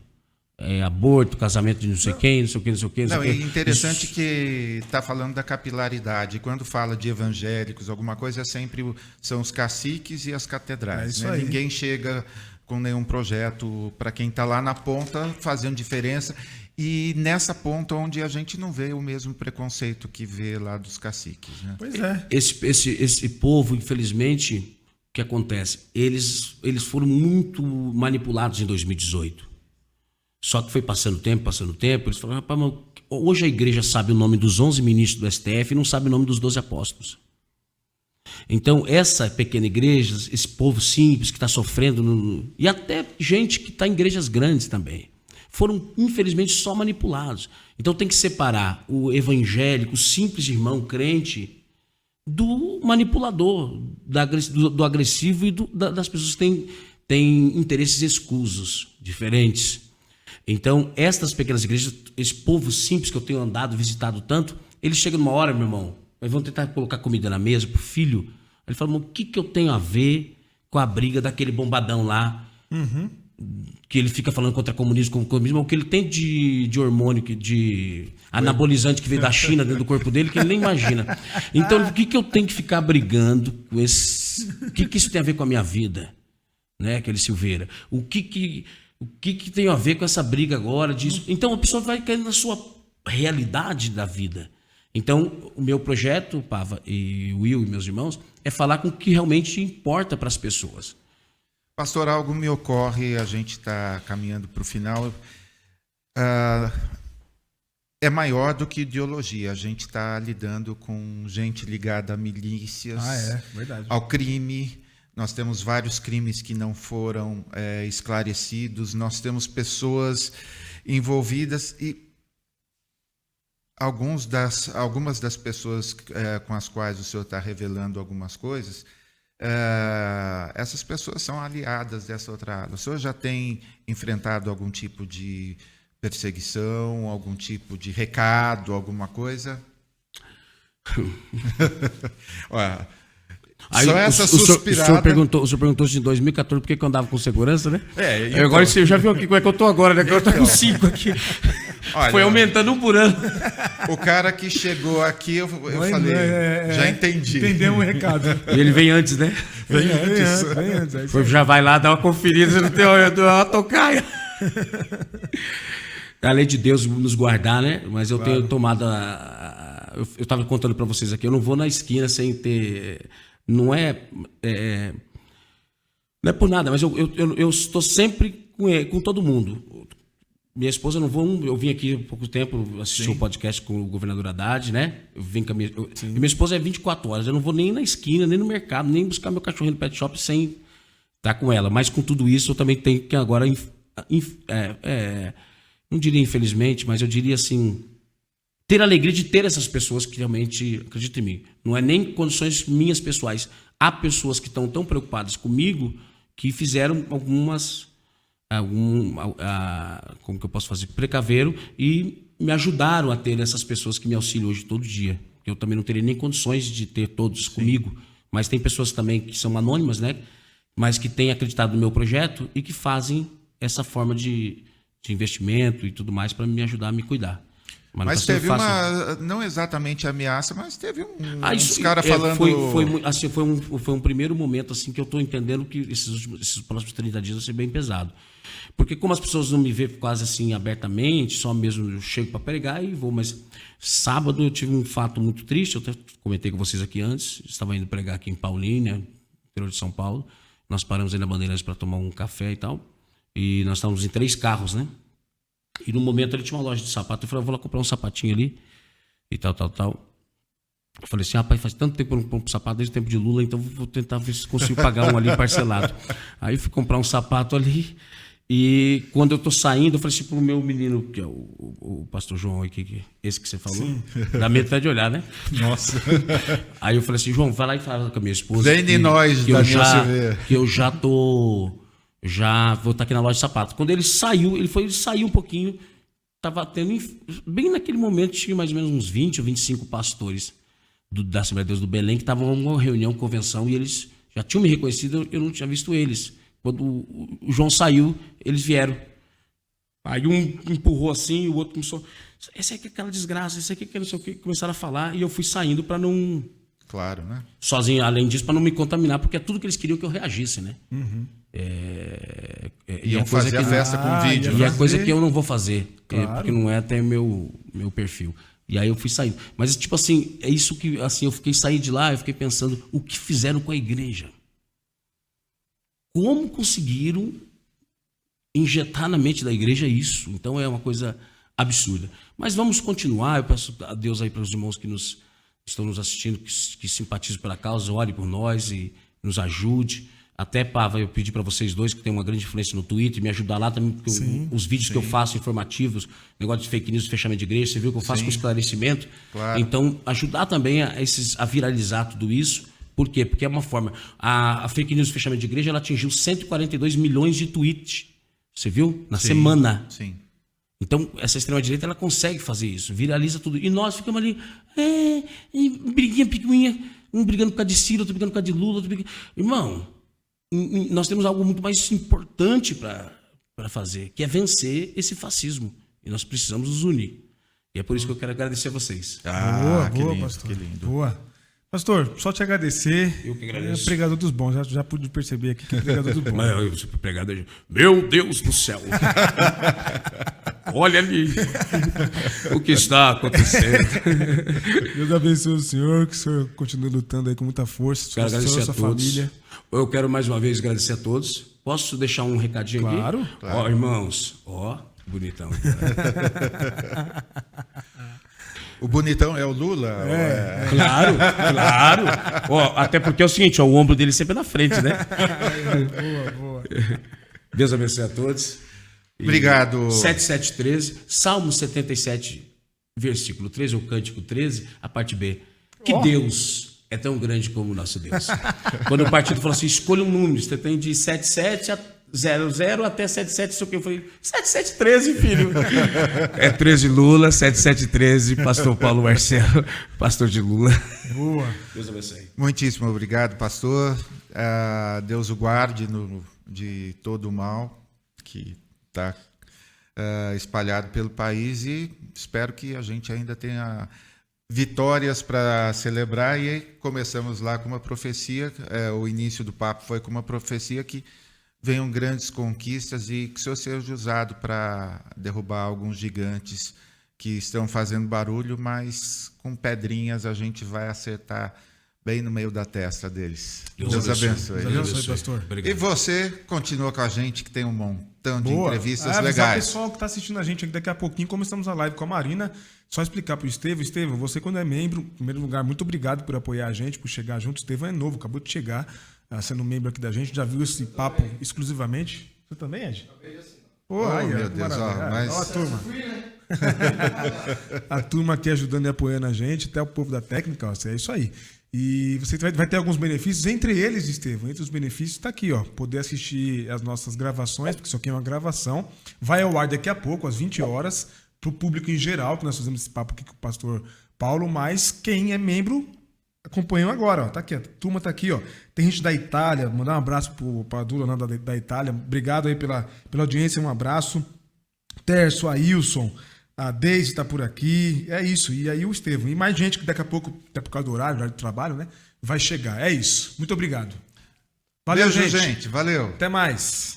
Aborto, casamento de não sei quem, não sei o que, não sei o que. Não, é interessante que está falando da capilaridade. Quando fala de evangélicos, alguma coisa, são os caciques e as catedrais. Né? Ninguém chega com nenhum projeto para quem está lá na ponta fazendo diferença. E nessa ponta onde a gente não vê o mesmo preconceito que vê lá dos caciques. Né? Pois é. Esse povo, infelizmente, o que acontece? Eles foram muito manipulados em 2018. Só que foi passando o tempo, eles falaram, rapaz, mas hoje a igreja sabe o nome dos 11 ministros do STF e não sabe o nome dos 12 apóstolos. Então, essa pequena igreja, esse povo simples que está sofrendo, e até gente que está em igrejas grandes também, foram, infelizmente, só manipulados. Então, tem que separar o evangélico, o simples irmão crente, do manipulador, do agressivo e das pessoas que têm interesses escusos, diferentes. Então, estas pequenas igrejas, esse povo simples que eu tenho andado, visitado tanto, eles chegam numa hora, meu irmão, eles vão tentar colocar comida na mesa pro filho. Ele fala, o que eu tenho a ver com a briga daquele bombadão lá, que ele fica falando contra comunismo, o que ele tem de hormônio, de anabolizante que veio da China dentro do corpo dele, que ele nem imagina. Então, o que eu tenho que ficar brigando com esse... O que isso tem a ver com a minha vida? Né, aquele Silveira. O que tem a ver com essa briga agora disso? Então, a pessoa vai cair na sua realidade da vida. Então, o meu projeto, Pava e Will e meus irmãos, é falar com o que realmente importa para as pessoas. Pastor, algo me ocorre, a gente está caminhando para o final. é maior do que ideologia. A gente está lidando com gente ligada a milícias, Verdade. ao crime. Nós temos vários crimes que não foram esclarecidos. Nós temos pessoas envolvidas e algumas das pessoas com as quais o senhor está revelando algumas coisas, essas pessoas são aliadas dessa outra ala. O senhor já tem enfrentado algum tipo de perseguição, algum tipo de recado, alguma coisa? Olha, Aí, só essa o senhor suspirada... o senhor perguntou se em 2014 por que eu andava com segurança, né? Então... Agora você já viu aqui como é que eu tô agora, né? Agora eu tô com 5 aqui. Olha, foi aumentando 1 por ano. O cara que chegou aqui, eu falei, já entendi. Entendemos o recado. E ele vem antes, né? Vem antes. Já vai lá dar uma conferida no teu tocaia. A lei de Deus nos guardar, né? Mas eu tenho tomado eu estava contando para vocês aqui, eu não vou na esquina sem ter... Não é por nada, mas eu estou sempre com todo mundo. Minha esposa, eu vim aqui há pouco tempo assistir o podcast com o governador Haddad, né? Eu vim com minha esposa é 24 horas, eu não vou nem na esquina, nem no mercado, nem buscar meu cachorrinho no pet shop sem estar com ela. Mas com tudo isso, eu também tenho que agora, não diria infelizmente, mas eu diria assim, ter a alegria de ter essas pessoas que realmente acreditam em mim. Não é nem condições minhas pessoais. Há pessoas que estão tão preocupadas comigo que fizeram como que eu posso fazer? Precaveram e me ajudaram a ter essas pessoas que me auxiliam hoje todo dia. Eu também não teria nem condições de ter todos comigo, mas tem pessoas também que são anônimas, né? Mas que têm acreditado no meu projeto e que fazem essa forma de investimento e tudo mais para me ajudar a me cuidar. Mas teve não exatamente ameaça, mas teve uns caras falando... Foi um primeiro momento assim, que eu estou entendendo que esses próximos 30 dias vai ser bem pesado. Porque como as pessoas não me veem quase assim abertamente, só mesmo eu chego para pregar e vou. Mas sábado eu tive um fato muito triste, eu até comentei com vocês aqui antes, estava indo pregar aqui em Paulínia, interior de São Paulo. Nós paramos aí na Bandeirantes para tomar um café e tal. E nós estávamos em 3 carros, né? E no momento ele tinha uma loja de sapato. Eu falei, vou lá comprar um sapatinho ali. E tal. Eu falei assim, rapaz, faz tanto tempo que eu não compro sapato, desde o tempo de Lula, então vou tentar ver se consigo pagar um ali parcelado. Aí fui comprar um sapato ali. E quando eu tô saindo, eu falei assim pro meu menino, que é o pastor João aqui, esse que você falou. Sim. Dá medo até de olhar, né? Nossa. Aí eu falei assim, João, vai lá e fala com a minha esposa. Vem de nós, Daniel Silveira. Que eu já vou estar aqui na loja de sapatos. Quando ele saiu um pouquinho, estava tendo, bem naquele momento, tinha mais ou menos uns 20 ou 25 pastores da Assembleia de Deus do Belém, que estavam em uma reunião, convenção, e eles já tinham me reconhecido, eu não tinha visto eles. Quando o João saiu, eles vieram. Aí um empurrou assim, o outro começou, esse aqui é aquela desgraça, esse aqui é não sei o que, começaram a falar, e eu fui saindo para não... Claro, né? Sozinho, além disso, para não me contaminar, porque é tudo que eles queriam que eu reagisse, né? Uhum. Iam fazer a festa com vídeo. E é coisa que eu não vou fazer, claro. Porque não é até meu perfil. E aí eu fui saindo. Mas, tipo assim, é isso que assim, eu fiquei saindo de lá, eu fiquei pensando, o que fizeram com a igreja? Como conseguiram injetar na mente da igreja isso? Então é uma coisa absurda. Mas vamos continuar. Eu peço a Deus aí para os irmãos que estão nos assistindo, que simpatizam pela causa, ore por nós e nos ajude. Até, Pava, eu pedi para vocês dois, que tem uma grande influência no Twitter, me ajudar lá também, porque os vídeos que eu faço informativos, negócio de fake news, fechamento de igreja, você viu que eu faço com esclarecimento? Claro. Então, ajudar também a viralizar tudo isso. Por quê? Porque é uma forma... A fake news, fechamento de igreja, ela atingiu 142 milhões de tweets. Você viu? Na semana. Sim. Então, essa extrema-direita, ela consegue fazer isso, viraliza tudo. E nós ficamos ali, briguinha, picuinha, um brigando por causa de Ciro, outro brigando por causa de Lula, outro brigando... Irmão, nós temos algo muito mais importante para fazer, que é vencer esse fascismo. E nós precisamos nos unir. E é por isso que eu quero agradecer a vocês. Boa, lindo, pastor. Que lindo. Boa. Pastor, só te agradecer. Eu que agradeço. É pregador dos bons, já pude perceber aqui que é pregador dos bons. Eu sou pregador. Meu Deus do céu! Olha ali o que está acontecendo. Deus abençoe o senhor, que o senhor continue lutando aí com muita força. Quero agradecer a todos. Família. Eu quero mais uma vez agradecer a todos. Posso deixar um recadinho aqui? Claro. Ó, irmãos, bonitão. O bonitão é o Lula? Claro, claro. Ó, até porque é o seguinte, ó, o ombro dele sempre é na frente, né? Boa, boa. Deus abençoe a todos. Obrigado. 7713, Salmo 77, versículo 13, ou Cântico 13, a parte B. Que Deus é tão grande como o nosso Deus. Quando o partido falou assim, escolha um número, você tem de 77 a 00 até 77, sei o que eu falei, 7713, filho. É 13 Lula, 7713, pastor Paulo Marcelo, pastor de Lula. Boa. Deus abençoe. Muitíssimo obrigado, pastor. Deus o guarde de todo o mal que está espalhado pelo país e espero que a gente ainda tenha vitórias para celebrar. E começamos lá com uma profecia, o início do papo foi com uma profecia que venham grandes conquistas e que o Senhor seja usado para derrubar alguns gigantes que estão fazendo barulho, mas com pedrinhas a gente vai acertar bem no meio da testa deles. Deus abençoe. Deus abençoe, pastor. Obrigado. E você continua com a gente, que tem um montão de Boa. entrevistas Avisar o legais. pessoal que está assistindo a gente aqui daqui a pouquinho, começamos a live com a Marina. Só explicar para o Estevão. Estevão, você quando é membro, em primeiro lugar, muito obrigado por apoiar a gente, por chegar junto. O Estevão é novo, acabou de chegar, sendo membro aqui da gente. Já viu esse papo exclusivamente? Você também, Ed? Pô, aí, meu Deus, mas... Ó a turma. A turma aqui ajudando e apoiando a gente, até o povo da técnica, ó, é isso aí. E você vai ter alguns benefícios, entre eles, Estevão, entre os benefícios está aqui, ó, poder assistir as nossas gravações, porque isso aqui é uma gravação, vai ao ar daqui a pouco, às 20 horas, para o público em geral, que nós fazemos esse papo aqui com o pastor Paulo, mas quem é membro acompanhou agora, ó, tá aqui, a turma tá aqui, ó, tem gente da Itália, mandar um abraço para a Dula da Itália, obrigado aí pela audiência, um abraço, Terço, Ailson, a Deise está por aqui, é isso. E aí o Estevão. E mais gente que daqui a pouco, até por causa do horário de trabalho, né? Vai chegar. É isso. Muito obrigado. Valeu, Beijo, gente. Valeu. Até mais.